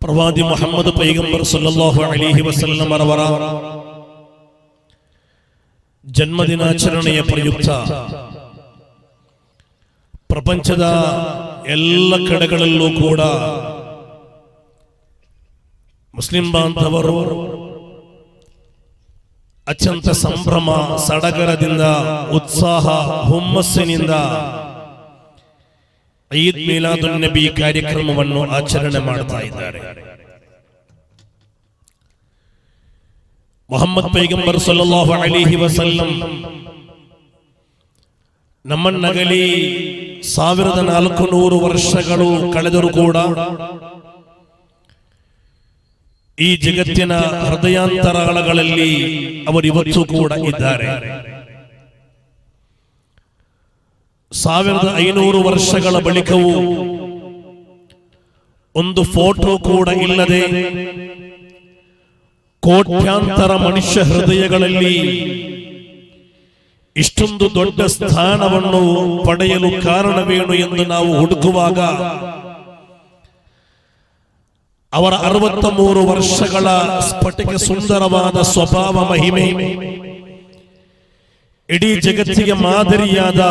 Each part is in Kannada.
ಪ್ರವಾದಿ ಮುಹಮ್ಮದ್ ಪೈಗಂಬರ್ ಸಲ್ಲಲ್ಲಾಹು ಅಲೈಹಿ ವಸಲ್ಲಂ ಅವರ ಜನ್ಮದಿನಾಚರಣೆಯ ಪ್ರಯುಕ್ತ ಪ್ರಪಂಚದ ಎಲ್ಲ ಕಡೆಗಳಲ್ಲೂ ಕೂಡ ಮುಸ್ಲಿಂ ಬಾಂಧವರು ಅತ್ಯಂತ ಸಂಭ್ರಮ ಸಡಗರದಿಂದ ಉತ್ಸಾಹ ಹುಮ್ಮಸ್ಸಿನಿಂದ ಈದ್ ಮಿಲಾದುನ್ ನಬಿ ಕಾರ್ಯಕ್ರಮವನ್ನು ಆಚರಣೆ ಮಾಡ್ತಾ ಇದ್ದಾರೆ. ಮುಹಮ್ಮದ್ ಪೈಗಂಬರ್ ಸಲ್ಲಲ್ಲಾಹು ಅಲೈಹಿ ವಸಲ್ಲಂ ನಮ್ಮನ್ನಗಲಿ 1400 ವರ್ಷಗಳು ಕಳೆದರೂ ಕೂಡ ಈ ಜಗತ್ತಿನ ಹೃದಯಾಂತರಾಳಗಳಲ್ಲಿ ಅವರಿವತ್ತೂ ಕೂಡ ಇದ್ದಾರೆ. 1500 ವರ್ಷಗಳ ಬಳಿಕವೂ ಒಂದು ಫೋಟೋ ಕೂಡ ಇಲ್ಲದೆ ಕೋಟ್ಯಾಂತರ ಮನುಷ್ಯ ಹೃದಯಗಳಲ್ಲಿ ಇಷ್ಟೊಂದು ದೊಡ್ಡ ಸ್ಥಾನವನ್ನು ಪಡೆಯಲು ಕಾರಣವೇನು ಎಂದು ನಾವು ಹುಡುಕುವಾಗ ಅವರ 63 ವರ್ಷಗಳ ಸ್ಫಟಿಕ ಸುಂದರವಾದ ಸ್ವಭಾವ ಮಹಿಮೆ, ಇಡೀ ಜಗತ್ತಿಗೆ ಮಾದರಿಯಾದ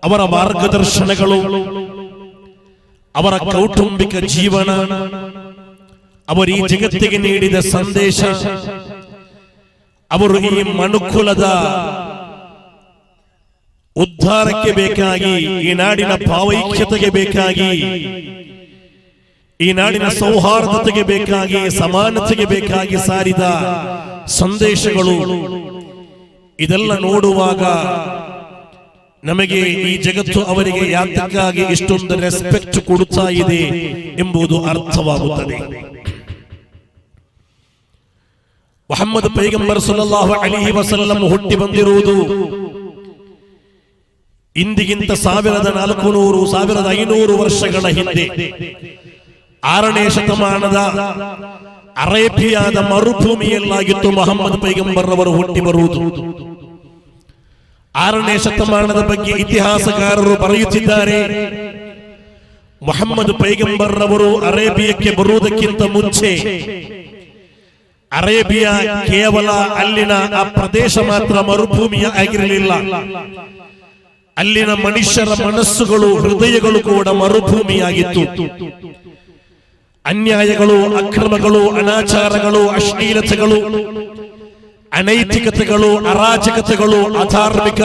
ಅವರ ಮಾರ್ಗದರ್ಶನಗಳು, ಅವರ ಕೌಟುಂಬಿಕ ಜೀವನ, ಅವರು ಈ ಜಗತ್ತಿಗೆ ನೀಡಿದ ಸಂದೇಶ, ಅವರು ಈ ಮನುಕುಲದ ಉದ್ಧಾರಕ್ಕೆ ಬೇಕಾಗಿ, ಈ ನಾಡಿನ ಭಾವೈಕ್ಯತೆಗೆ ಬೇಕಾಗಿ, ಈ ನಾಡಿನ ಸೌಹಾರ್ದತೆಗೆ ಬೇಕಾಗಿ, ಸಮಾನತೆಗೆ ಬೇಕಾಗಿ ಸಾರಿದ ಸಂದೇಶಗಳು, ಇದೆಲ್ಲ ನೋಡುವಾಗ ನಮಗೆ ಈ ಜಗತ್ತು ಅವರಿಗೆ ಯಾತಕ್ಕಾಗಿ ಇಷ್ಟೊಂದು ರೆಸ್ಪೆಕ್ಟ್ ಕೊಡುತ್ತಾ ಇದೆ ಎಂಬುದು ಅರ್ಥವಾಗುತ್ತದೆ. ಮುಹಮ್ಮದ್ ಪೈಗಂಬರ್ ಸಲ್ಲಲ್ಲಾಹು ಅಲೈಹಿ ವಸಲ್ಲಂ ಹುಟ್ಟಿ ಬಂದಿರುವುದು ಇಂದಿಗಿಂತ 1400-1500 ವರ್ಷಗಳ ಹಿಂದೆ 6ನೇ ಶತಮಾನದ ಅರೇಬಿಯಾದ ಮರುಭೂಮಿಯಲ್ಲಾಗಿತ್ತು ಮುಹಮ್ಮದ್ ಪೈಗಂಬರ್ ಅವರು ಹುಟ್ಟಿ ಬರುವುದು. 6ನೇ ಶತಮಾನದ ಬಗ್ಗೆ ಇತಿಹಾಸಕಾರರು ಬರೆಯುತ್ತಿದ್ದಾರೆ. ಮುಹಮ್ಮದ್ ಪೈಗಂಬರ್ ಅವರು ಅರೇಬಿಯಾಕ್ಕೆ ಬರುವುದಕ್ಕಿಂತ ಮುಂಚೆ ಅರೇಬಿಯಾ ಕೇವಲ ಅಲ್ಲಿನ ಆ ಪ್ರದೇಶ ಮಾತ್ರ ಮರುಭೂಮಿಯ ಆಗಿರಲಿಲ್ಲ. ಅಲ್ಲಿನ ಮನುಷ್ಯರ ಮನಸ್ಸುಗಳು, ಹೃದಯಗಳು ಕೂಡ ಮರುಭೂಮಿಯಾಗಿತ್ತು. ಅನ್ಯಾಯಗಳು, ಅಕ್ರಮಗಳು, ಅನಾಚಾರಗಳು, ಅಶ್ಲೀಲತೆಗಳು, ಅನೈತಿಕತೆಗಳು, ಅರಾಜಕತೆಗಳು, ಅಧಾರ್ಮಿಕ,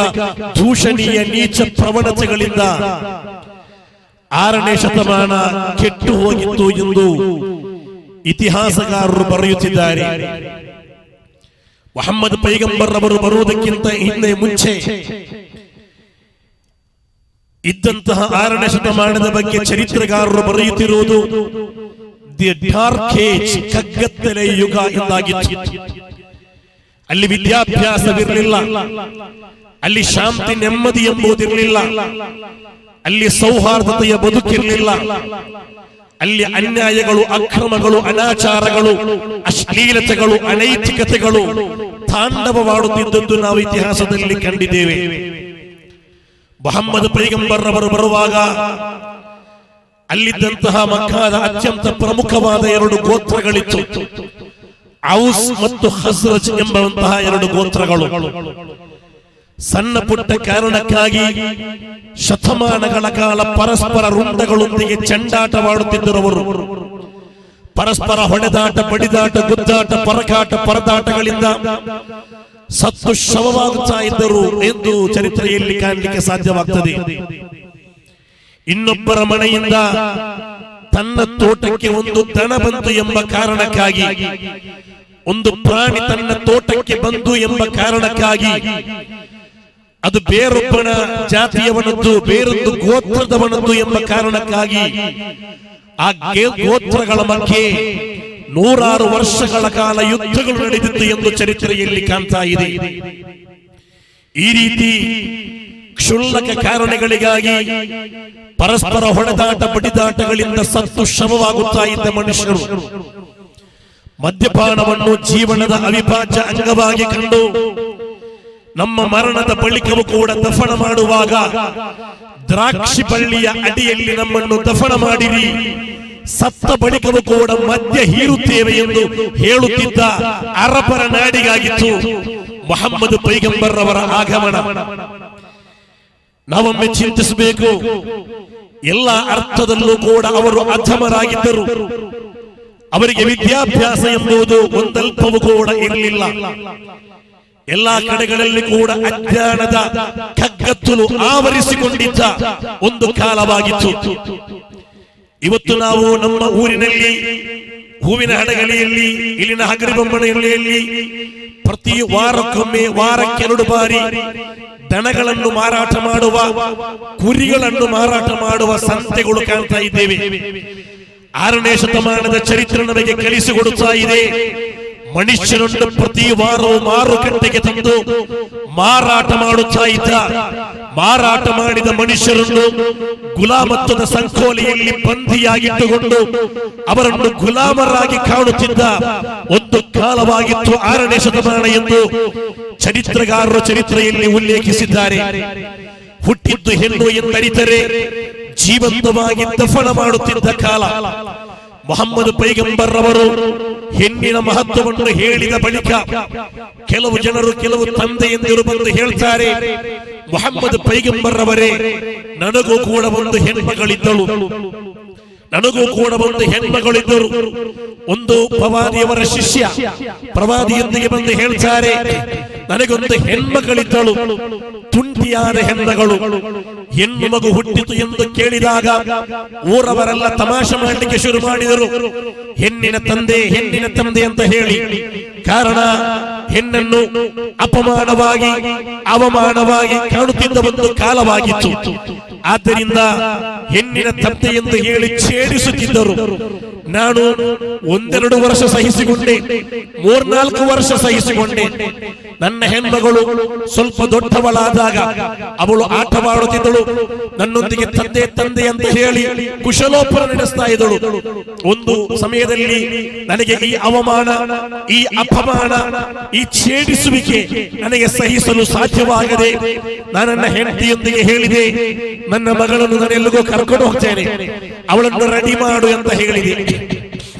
ದೂಷಣೀಯ, ನೀಚ ಪ್ರವಣತೆಗಳಿಂದ 6ನೇ ಶತಮಾನ ಕೆಟ್ಟು ಹೋಗಿತ್ತು ಎಂದು ಇತಿಹಾಸಕಾರರು ಬರೆಯುತ್ತಿದ್ದಾರೆ. ಮುಹಮ್ಮದ್ ಪೈಗಂಬರ್ ಅವರು ಬರುವುದಕ್ಕಿಂತ ಹಿಂದೆ ಮುಂಚೆ ಇದ್ದಂತಹ 6ನೇ ಶತಮಾನದ ಬಗ್ಗೆ ಚರಿತ್ರೆಗಾರರು ಬರೆಯುತ್ತಿರುವುದು ದಿ ಡಾರ್ಕ್ ಏಜ್, ಕಗ್ಗತ್ತಲೆ ಯುಗ ಎಂದಾಗಿತ್ತು. ಅಲ್ಲಿ ವಿದ್ಯಾಭ್ಯಾಸವಿರಲಿಲ್ಲ, ಅಲ್ಲಿ ಶಾಂತಿ ನೆಮ್ಮದಿ ಎಂಬುದಿರಲಿಲ್ಲ, ಅಲ್ಲಿ ಸೌಹಾರ್ದತೆಯ ಬದುಕಿರಲಿಲ್ಲ, ಅಲ್ಲಿ ಅನ್ಯಾಯಗಳು, ಅಕ್ರಮಗಳು, ಅನಾಚಾರಗಳು, ಅಶ್ಲೀಲತೆಗಳು, ಅನೈತಿಕತೆಗಳು ತಾಂಡವವಾಡುತ್ತಿದ್ದದ್ದು ನಾವು ಇತಿಹಾಸದಲ್ಲಿ ಕಂಡಿದ್ದೇವೆ. ಮುಹಮ್ಮದ್ ಪೈಗಂಬರ್ ಅವರು ಬರುವಾಗ ಅಲ್ಲಿದ್ದಂತಹ ಮಕ್ಕಾದ ಅತ್ಯಂತ ಪ್ರಮುಖವಾದ 2 ಗೋತ್ರಗಳಿತ್ತು. ಔಸ್ ಮತ್ತು ಖಜ್ರಜ್ ಎಂಬಂತಹ 2 ಗೋತ್ರಗಳು. ಸಣ್ಣ ಪುಟ್ಟ ಕಾರಣಕ್ಕಾಗಿ ಶತಮಾನಗಳ ಕಾಲ ಪರಸ್ಪರ ರುಂಡಗಳೊಂದಿಗೆ ಚೆಂಡಾಟವಾಡುತ್ತಿದ್ದರವರು. ಪರಸ್ಪರ ಹೊಡೆದಾಟ, ಬಡಿದಾಟ, ಗುದ್ದಾಟ, ಪರಕಾಟ, ಪರದಾಟಗಳಿಂದ ಸತ್ತು ಶವವಾಗುತ್ತಾ ಇದ್ದರು ಎಂದು ಚರಿತ್ರೆಯಲ್ಲಿ ಕಾಣಲಿಕ್ಕೆ ಸಾಧ್ಯವಾಗ್ತದೆ. ಇನ್ನೊಬ್ಬರ ಮನೆಯಿಂದ ತನ್ನ ತೋಟಕ್ಕೆ ಒಂದು ದನ ಬಂತು ಎಂಬ ಕಾರಣಕ್ಕಾಗಿ, ಒಂದು ಪ್ರಾಣಿ ತನ್ನ ತೋಟಕ್ಕೆ ಬಂದು ಎಂಬ ಕಾರಣಕ್ಕಾಗಿ, ಅದು ಬೇರೊಬ್ಬನ ಜಾತಿಯವನದ್ದು, ಬೇರೊಂದು ಗೋತ್ರದವನದ್ದು ಎಂಬ ಕಾರಣಕ್ಕಾಗಿ ಆ ಗೋತ್ರಗಳ ಮಧ್ಯೆ 100 ವರ್ಷಗಳ ಕಾಲ ಯುದ್ಧಗಳು ನಡೆದಿತ್ತು ಎಂದು ಚರಿತ್ರೆಯಲ್ಲಿ ಕಾಣ್ತಾ ಇದೆ. ಈ ರೀತಿ ಕ್ಷುಲ್ಲಕ ಕಾರಣಗಳಿಗಾಗಿ ಪರಸ್ಪರ ಹೊಡೆದಾಟ, ಬಡಿದಾಟಗಳಿಂದ ಸತ್ತು ಶವವಾಗುತ್ತಾ ಇದ್ದ ಮನುಷ್ಯರು ಮದ್ಯಪಾನವನ್ನು ಜೀವನದ ಅವಿಭಾಜ್ಯ ಅಂಗವಾಗಿ ಕಂಡು ನಮ್ಮ ಮರಣದ ಬಳಿಕವೂ ಕೂಡ ದಫನ ಮಾಡುವಾಗ ದ್ರಾಕ್ಷಿ ಬಳ್ಳಿಯ ಅಡಿಯಲ್ಲಿ ನಮ್ಮನ್ನು ದಫನ ಮಾಡಿರಿ, ಸತ್ತ ಬಳಿಕವೂ ಕೂಡ ಮದ್ಯ ಹೀರುತ್ತೇವೆ ಎಂದು ಹೇಳುತ್ತಿದ್ದ ಅರಬರ ನಾಡಿಗಾಗಿತ್ತು ಮುಹಮ್ಮದ್ ಪೈಗಂಬರ್ ಅವರ ಆಗಮನ. ನಾವೊಮ್ಮೆ ಚಿಂತಿಸಬೇಕು, ಎಲ್ಲ ಅರ್ಥದಲ್ಲೂ ಕೂಡ ಅವರು ಅಧಮರಾಗಿದ್ದರು. ಅವರಿಗೆ ವಿದ್ಯಾಭ್ಯಾಸ ಎಂಬುದು ಒಂದಲ್ಪವೂ ಕೂಡ ಇರಲಿಲ್ಲ. ಎಲ್ಲಾ ಕಡೆಗಳಲ್ಲಿ ಕೂಡ ಅಜ್ಞಾನದ ಕಗ್ಗತ್ತಲು ಆವರಿಸಿಕೊಂಡಿದ್ದ ಒಂದು ಕಾಲವಾಗಿತ್ತು. ಇವತ್ತು ನಾವು ನಮ್ಮ ಊರಿನಲ್ಲಿ ಹೂವಿನ ಹಡಗಲಿಯಲ್ಲಿ, ಇಲ್ಲಿನ ಹಗರಿಬೊಮ್ಮನೆಯಲ್ಲಿ ಪ್ರತಿ ವಾರಕ್ಕೊಮ್ಮೆ, ವಾರಕ್ಕೆರಡು ಬಾರಿ ದನಗಳನ್ನು ಮಾರಾಟ ಮಾಡುವ, ಕುರಿಗಳನ್ನು ಮಾರಾಟ ಮಾಡುವ ಸಂತೆಗಳು ಕಾಣ್ತಾ ಇದ್ದೇವೆ. 6ನೇ ಶತಮಾನದ ಚರಿತ್ರೆ ನಮಗೆ ಕಲಿಸಿಕೊಡುತ್ತಾ ಇದೆ. ಮನುಷ್ಯನನ್ನು ಪ್ರತಿ ವಾರವೂ ಮಾರುಕಟ್ಟೆಗೆ ತಂದು ಮಾರಾಟ ಮಾಡುತ್ತಾ ಇದ್ದ. ಮಾರಾಟ ಮಾಡಿದ ಮನುಷ್ಯರನ್ನು ಗುಲಾಮತ್ವದ ಸಂಕೋಲೆಯಲ್ಲಿ ಬಂಧಿಯಾಗಿಟ್ಟುಕೊಂಡು ಅವರನ್ನು ಗುಲಾಮರಾಗಿ ಕಾಣುತ್ತಿದ್ದ ಒಂದು ಕಾಲವಾಗಿತ್ತು 6ನೇ ಶತಮಾನ ಎಂದು ಚರಿತ್ರೆಗಾರರು ಚರಿತ್ರೆಯಲ್ಲಿ ಉಲ್ಲೇಖಿಸಿದ್ದಾರೆ. ಹುಟ್ಟಿದ್ದು ಹೆಣ್ಣು ಎಂದರಿತರೆ ಜೀವಂತವಾಗಿ ದಫನ ಮಾಡುತ್ತಿದ್ದ ಕಾಲ. ಮುಹಮ್ಮದ್ ಪೈಗಂಬರ್ ಅವರು ಹೆಣ್ಣಿನ ಮಹತ್ವವನ್ನು ಹೇಳಿದ ಬಳಿಕ ಕೆಲವು ಜನರು, ಕೆಲವು ತಂದೆಯಂದಿರು ಬಂದು ಹೇಳ್ತಾರೆ, ಮುಹಮ್ಮದ್ ಪೈಗಂಬರ್ ಅವರೇ, ನನಗೂ ಕೂಡ ಒಂದು ಹೆಣ್ಮಗಳಿದ್ದಳು, ನನಗೂ ಕೂಡ ಒಂದು ಹೆಣ್ಮಗಳಿದ್ದರು. ಒಂದು ಪ್ರವಾದಿಯವರ ಶಿಷ್ಯ ಪ್ರವಾದಿಯೊಂದಿಗೆ ಬಂದು ಹೇಳ್ತಾರೆ, ನನಗೊಂದು ಹೆಣ್ಮಗಳಿದ್ದಳು, ತುಂಟಿಯಾದ ಹೆಣ್ಣಗಳು. ಹೆಣ್ಣು ಮಗು ಹುಟ್ಟಿತು ಎಂದು ಕೇಳಿದಾಗ ಊರವರೆಲ್ಲ ತಮಾಷೆ ಮಾಡಲಿಕ್ಕೆ ಶುರು ಮಾಡಿದರು. ಹೆಣ್ಣಿನ ತಂದೆ ಅಂತ ಹೇಳಿ. ಕಾರಣ, ಹೆಣ್ಣನ್ನು ಅಪಮಾನವಾಗಿ, ಅವಮಾನವಾಗಿ ಕಾಣುತ್ತಿದ್ದ ಒಂದು ಕಾಲವಾಗಿತ್ತು. ಆದ್ದರಿಂದ ಹೆಣ್ಣಿನ ತಂದೆ ಎಂದು ಹೇಳಿ ಛೇಡಿಸುತ್ತಿದ್ದರು. ನಾನು 1-2 ವರ್ಷ ಸಹಿಸಿಕೊಂಡೆ, 3-4 ವರ್ಷ ಸಹಿಸಿಕೊಂಡೆ. ನನ್ನ ಹೆಣ್ಮಗಳು ಸ್ವಲ್ಪ ದೊಡ್ಡವಳಾದಾಗ ಅವಳು ಆಟವಾಡುತ್ತಿದ್ದಳು, ನನ್ನೊಂದಿಗೆ ತಂದೆ ಅಂತ ಹೇಳಿ ಕುಶಲೋಪರ ನಡೆಸ್ತಾ ಇದ್ದಳು. ಒಂದು ಸಮಯದಲ್ಲಿ ನನಗೆ ಈ ಅವಮಾನ, ಈ ಅಪಮಾನ, ಈ ಛೇಡಿಸುವಿಕೆ ನನಗೆ ಸಹಿಸಲು ಸಾಧ್ಯವಾಗದೆ ನನ್ನ ಹೆಂಡತಿಯೊಂದಿಗೆ ಹೇಳಿದೆ, ನನ್ನ ಮಗಳನ್ನು ನಾನು ಎಲ್ಲಿಗೋ ಕರ್ಕೊಂಡು ಹೋಗ್ತೇನೆ, ಅವಳನ್ನು ರೆಡಿ ಮಾಡು ಅಂತ ಹೇಳಿದೆ.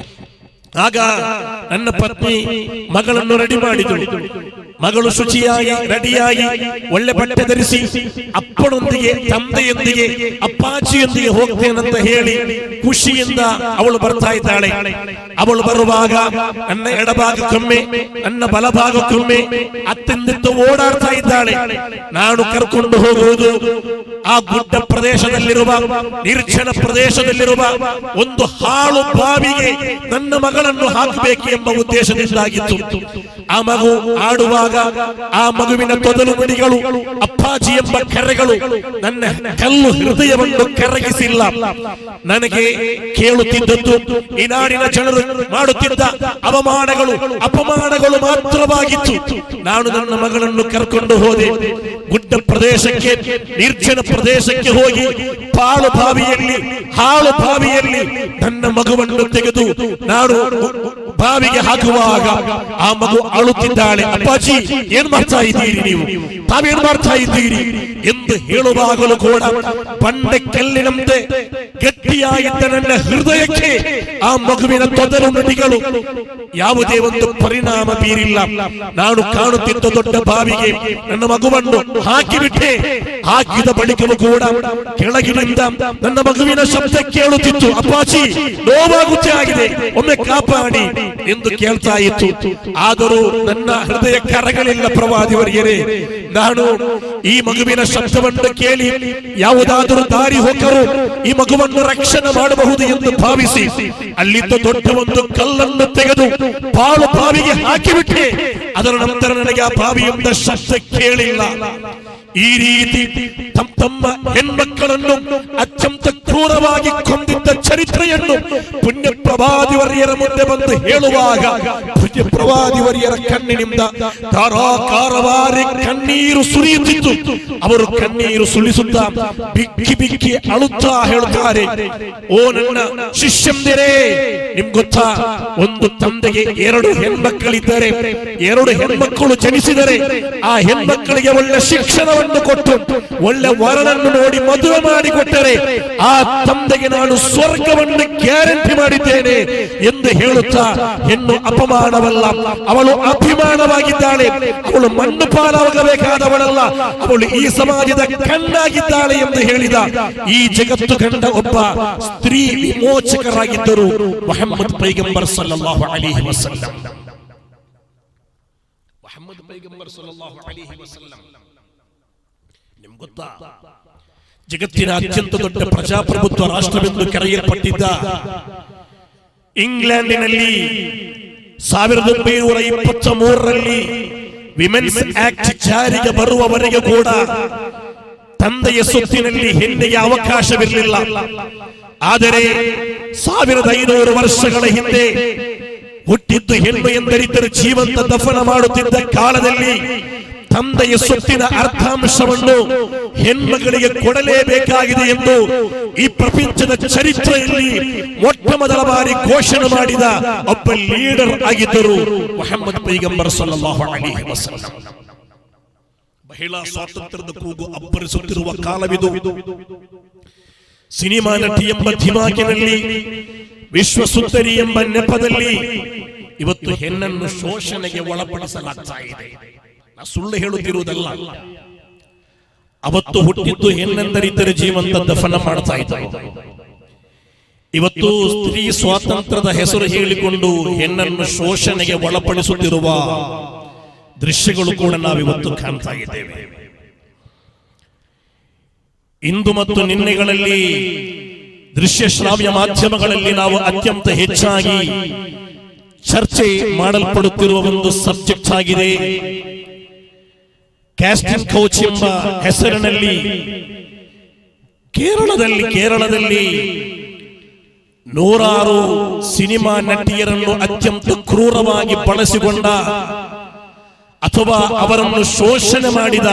ಆಗ ನನ್ನ ಪತ್ನಿ ಮಗಳನ್ನು ರೆಡಿ ಮಾಡಿದಳು. ಮಗಳು ಶುಚಿಯಾಗಿ ರೆಡಿಯಾಗಿ ಒಳ್ಳೆ ಬಟ್ಟೆ ಧರಿಸಿ ಅಪ್ಪನೊಂದಿಗೆ, ತಂದೆಯೊಂದಿಗೆ, ಅಪ್ಪಾಚಿಯೊಂದಿಗೆ ಹೋಗ್ತೇನಂತ ಹೇಳಿ ಖುಷಿಯಿಂದ ಅವಳು ಬರ್ತಾ ಇದ್ದಾಳೆ. ಅವಳು ಬರುವಾಗ ನನ್ನ ಎಡಭಾಗಕ್ಕೊಮ್ಮೆ, ನನ್ನ ಬಲಭಾಗಕ್ಕೊಮ್ಮೆ ಅತ್ತಿಂದಿತ್ತು ಓಡಾಡ್ತಾ ಇದ್ದಾಳೆ. ನಾನು ಕರ್ಕೊಂಡು ಹೋಗುವುದು ಆ ಗುಡ್ಡ ಪ್ರದೇಶದಲ್ಲಿರುವ, ನಿರ್ಜನ ಪ್ರದೇಶದಲ್ಲಿರುವ ಒಂದು ಹಾಳು ಬಾವಿಗೆ ನನ್ನ ಮಗಳನ್ನು ಹಾಕಬೇಕು ಎಂಬ ಉದ್ದೇಶದಿಂದಾಗಿತ್ತು. ಆ ಮಗು ಆಡುವಾಗ ಆ ಮಗುವಿನ ತೊದಲು ನುಡಿಗಳು, ಅಪ್ಪಾಜಿ ಎಂಬ ಕರೆಗಳು ನನ್ನ ಕಲ್ಲು ಹೃದಯವನ್ನು ಕರಗಿಸಿಲ್ಲ. ನನಗೆ ಕೇಳುತ್ತಿದ್ದದ್ದು ಈ ನಾಡಿನ ಜನರು ಮಾಡುತ್ತಿದ್ದ ಅವಮಾನಗಳು, ಅಪಮಾನಗಳು ಮಾತ್ರವಾಗಿತ್ತು. ನಾನು ನನ್ನ ಮಗಳನ್ನು ಕರ್ಕೊಂಡು ಹೋದೆ. ಗುಡ್ಡ ಪ್ರದೇಶಕ್ಕೆ, ನಿರ್ಜನ ಪ್ರದೇಶಕ್ಕೆ ಹೋಗಿ ಪಾಳು ಬಾವಿಯಲ್ಲಿ, ಹಾಳು ಬಾವಿಯಲ್ಲಿ ನನ್ನ ಮಗುವನ್ನು ತೆಗೆದು ನಾನು ಬಾವಿಗೆ ಹಾಕುವಾಗ ಆ ಮಗು ಅಳುತ್ತಿದ್ದಾಳೆ. ಅಪ್ಪಾಜಿ, ಏನ್ ಮಾಡ್ತಾ ಇದ್ದೀರಿ ನೀವು, ತಾವೇನ್ ಮಾಡ್ತಾ ಇದ್ದೀರಿ ಎಂದು ಹೇಳುವಾಗಲೂ ಕೂಡ ಬಂಡೆ ಕಲ್ಲಿನಂತೆ ಗಟ್ಟಿಯಾಗಿದ್ದ ನನ್ನ ಹೃದಯಕ್ಕೆ ಆ ಮಗುವಿನ ತೊದಲು ನುಡಿಗಳು ಯಾವುದೇ ಒಂದು ಪರಿಣಾಮ ಬೀರಿಲ್ಲ. ನಾನು ಕಾಣುತ್ತಿದ್ದ ದೊಡ್ಡ ಬಾವಿಗೆ ನನ್ನ ಮಗುವನ್ನು ಹಾಕಿಬಿಟ್ಟೆ. ಹಾಕಿದ ಬಳಿಕವೂ ಕೂಡ ಕೆಳಗಿನಿಂದ ನನ್ನ ಮಗುವಿನ ಶಬ್ದ ಕೇಳುತ್ತಿತ್ತು, ಅಪ್ಪಾಜಿ ನೋವಾಗುತ್ತೆ ಆಗಿದೆ, ಒಮ್ಮೆ ಕಾಪಾಡಿ ಎಂದು ಕೇಳ್ತಾ ಇತ್ತು. ಆದರೂ ನನ್ನ ಹೃದಯ ಕರಗಲಿಲ್ಲ. ಪ್ರವಾದಿಯವರೇ, ನಾನು ಈ ಮಗುವಿನ ಶಬ್ದವನ್ನು ಕೇಳಿ ಯಾವುದಾದರೂ ದಾರಿ ಹೋಗರು ಈ ಮಗುವನ್ನು ರಕ್ಷಣೆ ಮಾಡಬಹುದು ಎಂದು ಭಾವಿಸಿ ಅಲ್ಲಿದ್ದ ದೊಡ್ಡ ಒಂದು ಕಲ್ಲನ್ನು ತೆಗೆದು ಪಾಳು ಬಾವಿಗೆ ಹಾಕಿಬಿಟ್ಟೆ. ಅದರ ನಂತರ ನನಗೆ ಆ ಬಾವಿಯಿಂದ ಶಬ್ದ ಕೇಳಿಲ್ಲ. ಈ ರೀತಿ ತಮ್ಮ ಹೆಣ್ಮಕ್ಕಳನ್ನು ಅತ್ಯಂತ ಕ್ರೂರವಾಗಿ ಕೊಂದಿದ್ದ ಚರಿತ್ರೆಯನ್ನು ಪುಣ್ಯ ಪ್ರವಾದಿವರ್ಯರ ಮುಂದೆ ಬಂದು ಹೇಳುವಾಗ ಪುಣ್ಯ ಪ್ರವಾದಿವರ್ಯರ ಕಣ್ಣಿನಿಂದ ಧಾರಾಕಾರವಾಗಿ ಕಣ್ಣೀರು ಸುರಿಯುತ್ತಿತ್ತು. ಅವರು ಕಣ್ಣೀರು ಸುಳಿಸುತ್ತಾ ಬಿಕ್ಕಿ ಬಿಕ್ಕಿ ಅಳುತ್ತಾ ಹೇಳುತ್ತಾರೆ, ಓ ನನ್ನ ಶಿಷ್ಯಂದಿರೇ, ನಿಮ್ಗೆ ಗೊತ್ತಾ, ಒಂದು ತಂದೆಗೆ 2 ಹೆಣ್ಮಕ್ಕಳಿದ್ದಾರೆ, 2 ಹೆಣ್ಮಕ್ಕಳು ಜನಿಸಿದರೆ ಆ ಹೆಣ್ಮಕ್ಕಳಿಗೆ ಒಳ್ಳೆ ಶಿಕ್ಷಣ ಲಾಂಛನವನ್ನು ಕೊಟ್ಟು ಒಳ್ಳೆ ವರನನ್ನು ನೋಡಿ ಮದುವೆ ಮಾಡಿಕೊಟ್ಟರೆ ಆ ತಂದೆಗೆ ನಾನು ಸ್ವರ್ಗವನ್ನು ಗ್ಯಾರಂಟಿ ಮಾಡಿದ್ದೇನೆ ಎಂದು ಹೇಳುತ್ತಾ, ಹೆಣ್ಣು ಅಪಮಾನವಲ್ಲ, ಅವಳು ಅಭಿಮಾನವಾಗಿದ್ದಾಳೆ, ಅವಳು ಮಣ್ಣು ಪಾಲಾಗಬೇಕಾದವಳಲ್ಲ, ಅವಳು ಈ ಸಮಾಜದ ಕಣ್ಣಾಗಿದ್ದಾಳೆ ಎಂದು ಹೇಳಿದ ಈ ಜಗತ್ತು ಕಂಡ ಒಬ್ಬ ಸ್ತ್ರೀ ವಿಮೋಚಕರಾಗಿದ್ದರು ಮುಹಮ್ಮದ್ ಪೈಗಂಬರ್ ಸಲ್ಲಲ್ಲಾಹು ಅಲೈಹಿ ವಸಲ್ಲಂ. ಮುಹಮ್ಮದ್ ಪೈಗಂಬರ್ ಸಲ್ಲಲ್ಲಾಹು ಅಲೈಹಿ ವಸಲ್ಲಂ ನಿಮ್ಗೆ ಗೊತ್ತಾ, ಜಗತ್ತಿನ ಅತ್ಯಂತ ದೊಡ್ಡ ಪ್ರಜಾಪ್ರಭುತ್ವ ರಾಷ್ಟ್ರವೆಂದು ಕರೆಯಲ್ಪಟ್ಟಿದ್ದ ಇಂಗ್ಲೆಂಡಿನಲ್ಲಿ 1923ರಲ್ಲಿ ವಿಮೆನ್ಸ್ ಆಕ್ಟ್ ಜಾರಿಗೆ ಬರುವವರೆಗೆ ಕೂಡ ತಂದೆಯ ಸೊತ್ತಿನಲ್ಲಿ ಹೆಣ್ಣಿಗೆ ಅವಕಾಶವಿರಲಿಲ್ಲ. ಆದರೆ 1500 ವರ್ಷಗಳ ಹಿಂದೆ ಹುಟ್ಟಿದ್ದು ಹೆಣ್ಣು ಎಂದರಿದ್ದರೆ ಜೀವಂತ ದಫನ ಮಾಡುತ್ತಿದ್ದ ಕಾಲದಲ್ಲಿ ತಂದೆಯ ಸೊತ್ತಿನ ಅರ್ಧಾಂಶವನ್ನು ಹೆಣ್ಮಗಳಿಗೆ ಕೊಡಲೇಬೇಕಾಗಿದೆ ಎಂದು ಈ ಪ್ರಪಂಚದ ಚರಿತ್ರೆಯಲ್ಲಿ ಮೊಟ್ಟ ಮೊದಲ ಬಾರಿ ಘೋಷಣೆ ಮಾಡಿದ ಒಬ್ಬ ಲೀಡರ್ ಆಗಿದ್ದರು ಮುಹಮ್ಮದ್ ಪೈಗಂಬರ್ ಸಲ್ಲಲ್ಲಾಹು ಅಲೈಹಿ ವಸಲ್ಲಂ. ಮಹಿಳಾ ಸ್ವಾತಂತ್ರ್ಯದ ಕೂಗು ಅಬ್ಬರಿಸುತ್ತಿರುವ ಕಾಲವಿದು. ಸಿನಿಮಾ ನಟಿ ಎಂಬ ಧಿಮಾಕಿನಲ್ಲಿ, ವಿಶ್ವ ಸುಂದರಿ ಎಂಬ ನೆಪದಲ್ಲಿ ಇವತ್ತು ಹೆಣ್ಣನ್ನು ಶೋಷಣೆಗೆ ಒಳಪಡಿಸಲಾಗ್ತಾ ಇದೆ. ಸುಳ್ಳು ಹೇಳುತ್ತಿರುವುದಲ್ಲ. ಅವತ್ತು ಹುಟ್ಟಿದ್ದು ಹೆಣ್ಣೆಂದರಿದ್ದರೆ ಜೀವಂತ ದಫನ ಮಾಡ್ತಾ ಇದ್ದಾರೆ. ಇವತ್ತು ಸ್ತ್ರೀ ಸ್ವಾತಂತ್ರ್ಯದ ಹೆಸರು ಹೇಳಿಕೊಂಡು ಹೆಣ್ಣನ್ನು ಶೋಷಣೆಗೆ ಒಳಪಡಿಸುತ್ತಿರುವ ದೃಶ್ಯಗಳು ಕೂಡ ನಾವಿವತ್ತು ಕಾಣ್ತಾ ಇದ್ದೇವೆ. ಇಂದು ಮತ್ತು ನಿನ್ನೆಗಳಲ್ಲಿ ದೃಶ್ಯ ಶ್ರಾವ್ಯ ಮಾಧ್ಯಮಗಳಲ್ಲಿ ನಾವು ಅತ್ಯಂತ ಹೆಚ್ಚಾಗಿ ಚರ್ಚೆ ಮಾಡಲ್ಪಡುತ್ತಿರುವ ಒಂದು ಸಬ್ಜೆಕ್ಟ್ ಆಗಿದೆ ಕ್ಯಾಸ್ಟಿಂಗ್ ಕೌಚ್ ಎಂಬ ಹೆಸರಿನಲ್ಲಿ ಕೇರಳದಲ್ಲಿ ನೂರಾರು ಸಿನಿಮಾ ನಟಿಯರನ್ನು ಅತ್ಯಂತ ಕ್ರೂರವಾಗಿ ಬಳಸಿಕೊಂಡ ಅಥವಾ ಅವರನ್ನು ಶೋಷಣೆ ಮಾಡಿದ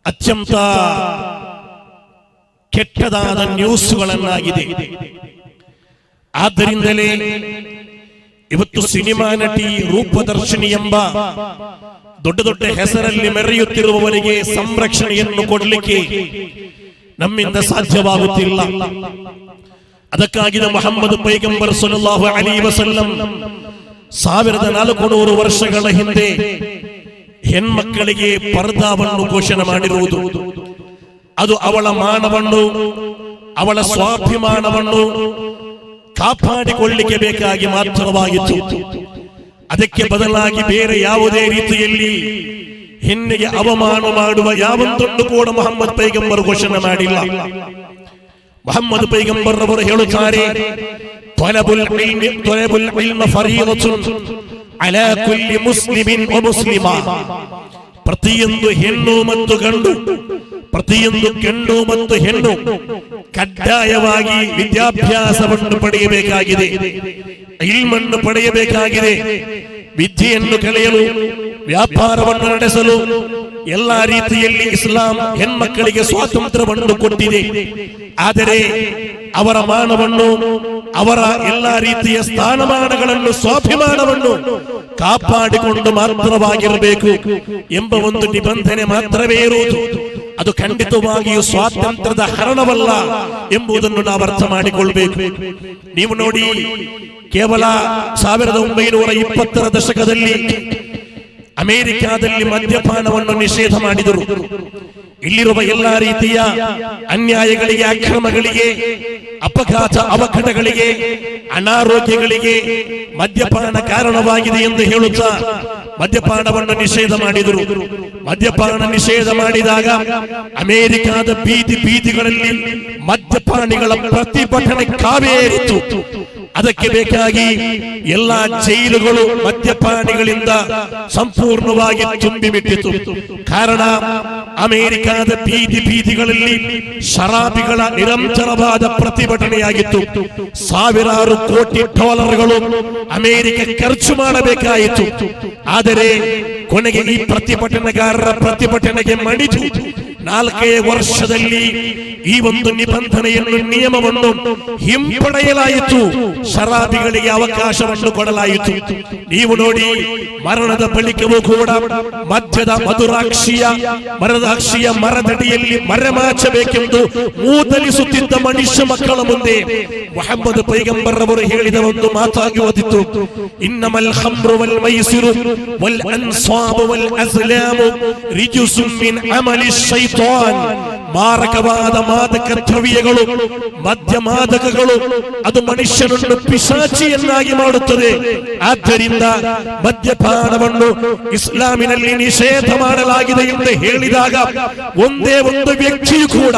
ಅತ್ಯಂತ ಕೆಟ್ಟದಾದ ನ್ಯೂಸ್ಗಳನ್ನಾಗಿದೆ. ಆದ್ದರಿಂದಲೇ ಇವತ್ತು ಸಿನಿಮಾ ನಟಿ ರೂಪದರ್ಶಿನಿ ಎಂಬ ದೊಡ್ಡ ದೊಡ್ಡ ಹೆಸರಲ್ಲಿ ಮೆರೆಯುತ್ತಿರುವವರಿಗೆ ಸಂರಕ್ಷಣೆಯನ್ನು ಕೊಡಲಿಕ್ಕೆ ನಮ್ಮಿಂದ ಸಾಧ್ಯವಾಗುತ್ತಿಲ್ಲ. ಅದಕ್ಕಾಗಿ ಮುಹಮ್ಮದ್ ಪೈಗಂಬರ್ ಸಲ್ಲಲ್ಲಾಹು ಅಲೈಹಿ ವಸಲ್ಲಂ 1400 ವರ್ಷಗಳ ಹಿಂದೆ ಹೆಣ್ಮಕ್ಕಳಿಗೆ ಪರ್ದಾವನ್ನು ಘೋಷಣೆ ಮಾಡಿರುವುದು. ಅದು ಅವಳ ಮಾನವನ್ನು, ಅವಳ ಸ್ವಾಭಿಮಾನವನ್ನು ಕಾಪಾಡಿಕೊಳ್ಳಿಕ್ಕೆ ಬೇಕಾಗಿ ಮಾತ್ರವಾಗಿತ್ತು. ಅದಕ್ಕೆ ಬದಲಾಗಿ ಬೇರೆ ಯಾವುದೇ ರೀತಿಯಲ್ಲಿ ಹೆಣ್ಣಿಗೆ ಅವಮಾನ ಮಾಡುವ ಯಾವೊಂದನ್ನು ಕೂಡ ಮುಹಮ್ಮದ್ ಪೈಗಂಬರ್ ಘೋಷಣೆ ಮಾಡಿಲ್ಲ. ಮುಹಮ್ಮದ್ ಪೈಗಂಬರ್ ಅವರು ಹೇಳುತ್ತಾರೆ, ತ್ವಲಬುಲ್ ಇಲ್ಮ ಫರೀದತುನ್ ಅಲಾ ಕುಲ್ಲಿ ಮುಸ್ಲಿಮಿನ್ ವ ಮುಸ್ಲಿಮಾ. ಪ್ರತಿಯೊಂದು ಹೆಣ್ಣು ಮತ್ತು ಗಂಡು, ಪ್ರತಿಯೊಂದು ಗಂಡು ಮತ್ತು ಹೆಣ್ಣು ಕಡ್ಡಾಯವಾಗಿ ವಿದ್ಯಾಭ್ಯಾಸವನ್ನು ಪಡೆಯಬೇಕಾಗಿದೆ, ಇಲ್ಮನ್ನು ಪಡೆಯಬೇಕಾಗಿದೆ. ವಿದ್ಯೆಯನ್ನು ಕಲಿಯಲು, ವ್ಯಾಪಾರವನ್ನು ನಡೆಸಲು ಎಲ್ಲಾ ರೀತಿಯಲ್ಲಿ ಇಸ್ಲಾಂ ಹೆಣ್ಮಕ್ಕಳಿಗೆ ಸ್ವಾತಂತ್ರ್ಯವನ್ನು ಕೊಟ್ಟಿದೆ. ಆದರೆ ಅವರ ಮಾನವನ್ನು, ಅವರ ಎಲ್ಲಾ ರೀತಿಯ ಸ್ಥಾನಮಾನಗಳನ್ನು, ಸ್ವಾಭಿಮಾನವನ್ನು ಕಾಪಾಡಿಕೊಂಡು ಮಾತ್ರವಾಗಿರಬೇಕು ಎಂಬ ಒಂದು ನಿಬಂಧನೆ ಮಾತ್ರವೇ ಇರುವುದು. ಅದು ಖಂಡಿತವಾಗಿಯೂ ಸ್ವಾತಂತ್ರ್ಯದ ಹರಣವಲ್ಲ ಎಂಬುದನ್ನು ನಾವು ಅರ್ಥ ಮಾಡಿಕೊಳ್ಬೇಕು. ನೀವು ನೋಡಿ, ಕೇವಲ 1920ರ ದಶಕದಲ್ಲಿ ಅಮೆರಿಕಾದಲ್ಲಿ ಮದ್ಯಪಾನವನ್ನು ನಿಷೇಧ ಮಾಡಿದರು. ಇಲ್ಲಿರುವ ಎಲ್ಲಾ ರೀತಿಯ ಅನ್ಯಾಯಗಳಿಗೆ, ಅಕ್ರಮಗಳಿಗೆ, ಅಪಘಾತ ಅವಘಡಗಳಿಗೆ, ಅನಾರೋಗ್ಯಗಳಿಗೆ ಮದ್ಯಪಾನ ಕಾರಣವಾಗಿದೆ ಎಂದು ಹೇಳುತ್ತಾ ಮದ್ಯಪಾನವನ್ನು ನಿಷೇಧ ಮಾಡಿದರು. ಮದ್ಯಪಾನ ನಿಷೇಧ ಮಾಡಿದಾಗ ಅಮೆರಿಕಾದ ಬೀದಿ ಬೀದಿಗಳಲ್ಲಿ ಮದ್ಯಪಾನಿಗಳ ಪ್ರತಿಭಟನೆ ಕಾವೇರಿತು. ಅದಕ್ಕೆ ಬೇಕಾಗಿ ಎಲ್ಲಾ ಜೈಲುಗಳು ಮದ್ಯಪಾನಿಗಳಿಂದ ಸಂಪೂರ್ಣವಾಗಿ ತುಂಬಿಬಿಟ್ಟಿತು. ಕಾರಣ, ಅಮೆರಿಕಾದ ಬೀದಿ ಬೀದಿಗಳಲ್ಲಿ ಶರಾಬಿಗಳ ನಿರಂತರವಾದ ಪ್ರತಿಭಟನೆಯಾಗಿತ್ತು. ಸಾವಿರಾರು ಕೋಟಿ ಡಾಲರ್ಗಳು ಅಮೆರಿಕ ಖರ್ಚು ಮಾಡಬೇಕಾಯಿತು. ಆದರೆ ಕೊನೆಗೆ ಈ ಪ್ರತಿಭಟನೆಗಾರರ ಪ್ರತಿಭಟನೆಗೆ ಮಣಿದು 4 ವರ್ಷದಲ್ಲಿ ಈ ಒಂದು ನಿಬಂಧನೆಯನ್ನು ನಿಯಮವನ್ನು ಹಿಂಪಡೆಯಲಾಯಿತು. ಶರಾಬಿಗಳಿಗೆ ಅವಕಾಶವನ್ನು ಕೊಡಲಾಯಿತು. ನೀವು ನೋಡಿ, ಮರಣದ ಬಳಿಕವೂ ಕೂಡ ಮಧ್ಯದ ಮರದಾಕ್ಷಿಯ ಮರದಡಿಯಲ್ಲಿ ಮರೆಮಾಚಬೇಕೆಂದು ಮೂದಲಿಸುತ್ತಿದ್ದ ಮನುಷ್ಯ ಮಕ್ಕಳ ಮುಂದೆ ಮುಹಮ್ಮದ್ ಪೈಗಂಬರ್ ಅವರು ಹೇಳಿದ ಒಂದು ಮಾತಾಗಿ ಓದಿತ್ತು. ಇನ್ನಮಲ್ ಖಮ್ರು ವಲ್ ಮೈಸಿರು ವಲ್ ಅನ್ಸಾಬು ವಲ್ ಅಜ್ಲಾಮು ರಿಜುಸುಂ ಮಿನ್ ಅಮಲಿ ಶೈತಾನ್. ಮಾರಕವಾದ ಮಾದಕ ದ್ರವ್ಯಗಳು, ಮದ್ಯ ಮಾದಕಗಳು ಅದು ಮನುಷ್ಯನನ್ನು ಪಿಶಾಚಿಯನ್ನಾಗಿ ಮಾಡುತ್ತದೆ. ಆದ್ದರಿಂದ ಮದ್ಯಪಾನವನ್ನು ಇಸ್ಲಾಮಿನಲ್ಲಿ ನಿಷೇಧ ಮಾಡಲಾಗಿದೆ ಎಂದು ಹೇಳಿದಾಗ ಒಂದೇ ಒಂದು ವ್ಯಕ್ತಿಯು ಕೂಡ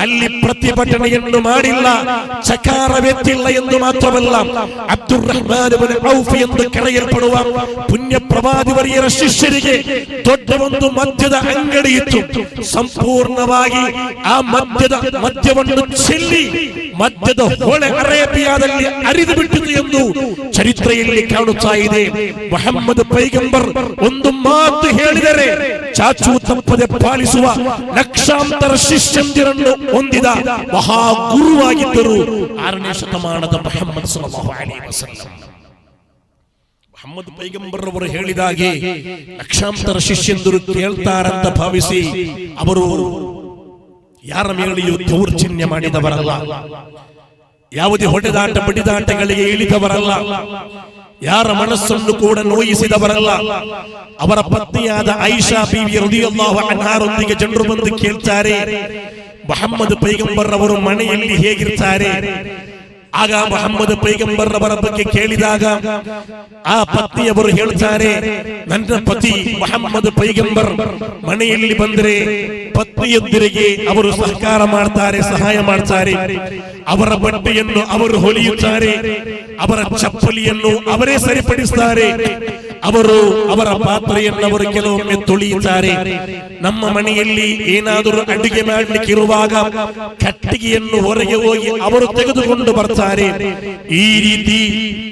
ಅಲ್ಲಿ ಪ್ರತಿಭಟನೆಯನ್ನು ಮಾಡಿಲ್ಲ, ಚಕಾರವೆತ್ತಿಲ್ಲ ಎಂದು ಮಾತ್ರವಲ್ಲ, ಅಬ್ದುರ್ ರಹ್ಮಾನ್ ಇಬ್ನ್ ಔಫ್ ಎಂದು ಕರೆಯಲ್ಪಡುವ ಪುಣ್ಯ ಪ್ರವಾದಿವರಿಯರ ಶಿಷ್ಯರಿಗೆ ದೊಡ್ಡ ಒಂದು ಮದ್ಯದ ಅಂಗಡಿ ಇತ್ತು. ಸಂಪೂರ್ಣವಾಗಿ ಆ ಮದ್ಯವನ್ನು ಚೆಲ್ಲಿ ಮದ್ಯದ ಹೊಳೆ ಅರೇಬಿಯಾದಲ್ಲಿ ಹರಿದು ಬಿಟ್ಟಿತು ಎಂದು ಚರಿತ್ರೆಯಲ್ಲಿ ಕಾಣುತ್ತಾ ಇದೆ. ಮುಹಮ್ಮದ್ ಪೈಗಂಬರ್ ಒಂದು ಮಾತು ಹೇಳಿದರೆ ಚಾಚು ತಪ್ಪದೆ ಪಾಲಿಸುವ ಲಕ್ಷಾಂತರ ಶಿಷ್ಯಂದಿರನ್ನು ಹೊಂದಿದ ಮಹಾಗುರುವಾಗಿದ್ದರು 6ನೇ ಶತಮಾನದ ಮುಹಮ್ಮದ್ ಸಲ್ಲಲ್ಲಾಹು ಅಲೈಹಿ ವಸಲ್ಲಂ. ಮುಹಮ್ಮದ್ ಪೈಗಂಬರ್ ಅವರು ಹೇಳಿದಾಗೆ ಲಕ್ಷಾಂತರ ಶಿಷ್ಯಂದಿರು ಕೇಳ್ತಾರಂತ ಭಾವಿಸಿ ಅವರು ಯಾರ ಮೇಲೆಯೂ ದೌರ್ಜನ್ಯ ಮಾಡಿದವರಲ್ಲ, ಯಾವುದೇ ಹೊಡೆದಾಟ ಬಡಿದಾಟಗಳಿಗೆ ಇಳಿದವರಲ್ಲ, ಯಾರ ಮನಸ್ಸನ್ನು ಕೂಡ ನೋಯಿಸಿದವರಲ್ಲ. ಅವರ ಪತ್ನಿಯಾದ ಆಯಿಷಾ ಬೀವಿ ರಲಿಯಲ್ಲಾಹು ಅನ್ಹಾರೊಂದಿಗೆ ಜನರು ಬಂದು ಕೇಳ್ತಾರೆ, ಮುಹಮ್ಮದ್ ಪೈಗಂಬರ್ ಅವರು ಮನೆಯಲ್ಲಿ ಹೇಗಿರ್ತಾರೆ? ಆಗ ಮುಹಮ್ಮದ್ ಪೈಗಂಬರ್ ಅವರ ಬಗ್ಗೆ ಕೇಳಿದಾಗ ಆ ಪತ್ನಿಯವರು ಹೇಳ್ತಾರೆ, ನನ್ನ ಪತಿ ಮುಹಮ್ಮದ್ ಪೈಗಂಬರ್ ಮನೆಯಲ್ಲಿ ಬಂದರೆ ಪತ್ನಿಯೊಂದಿಗೆ ಅವರು ಸಹಕಾರ ಮಾಡ್ತಾರೆ, ಸಹಾಯ ಮಾಡ್ತಾರೆ. ಅವರ ಬಟ್ಟೆಯನ್ನು ಅವರು ಹೊಲಿಯುತ್ತಾರೆ, ಅವರ ಚಪ್ಪಲಿಯನ್ನು ಅವರೇ ಸರಿಪಡಿಸುತ್ತಾರೆ, ಅವರ ಪಾತ್ರೆಯನ್ನು ಅವರು ಕೆಲವೊಮ್ಮೆ ತೊಳೆಯುತ್ತಾರೆ. ನಮ್ಮ ಮನೆಯಲ್ಲಿ ಏನಾದರೂ ಅಡುಗೆ ಮಾಡಲಿಕ್ಕೆ ಇರುವಾಗ ಕಟ್ಟಿಗೆಯನ್ನು ಹೊರಗೆ ಹೋಗಿ ಅವರು ತೆಗೆದುಕೊಂಡು ಬರ್ತಾರೆ. ಈ ರೀತಿ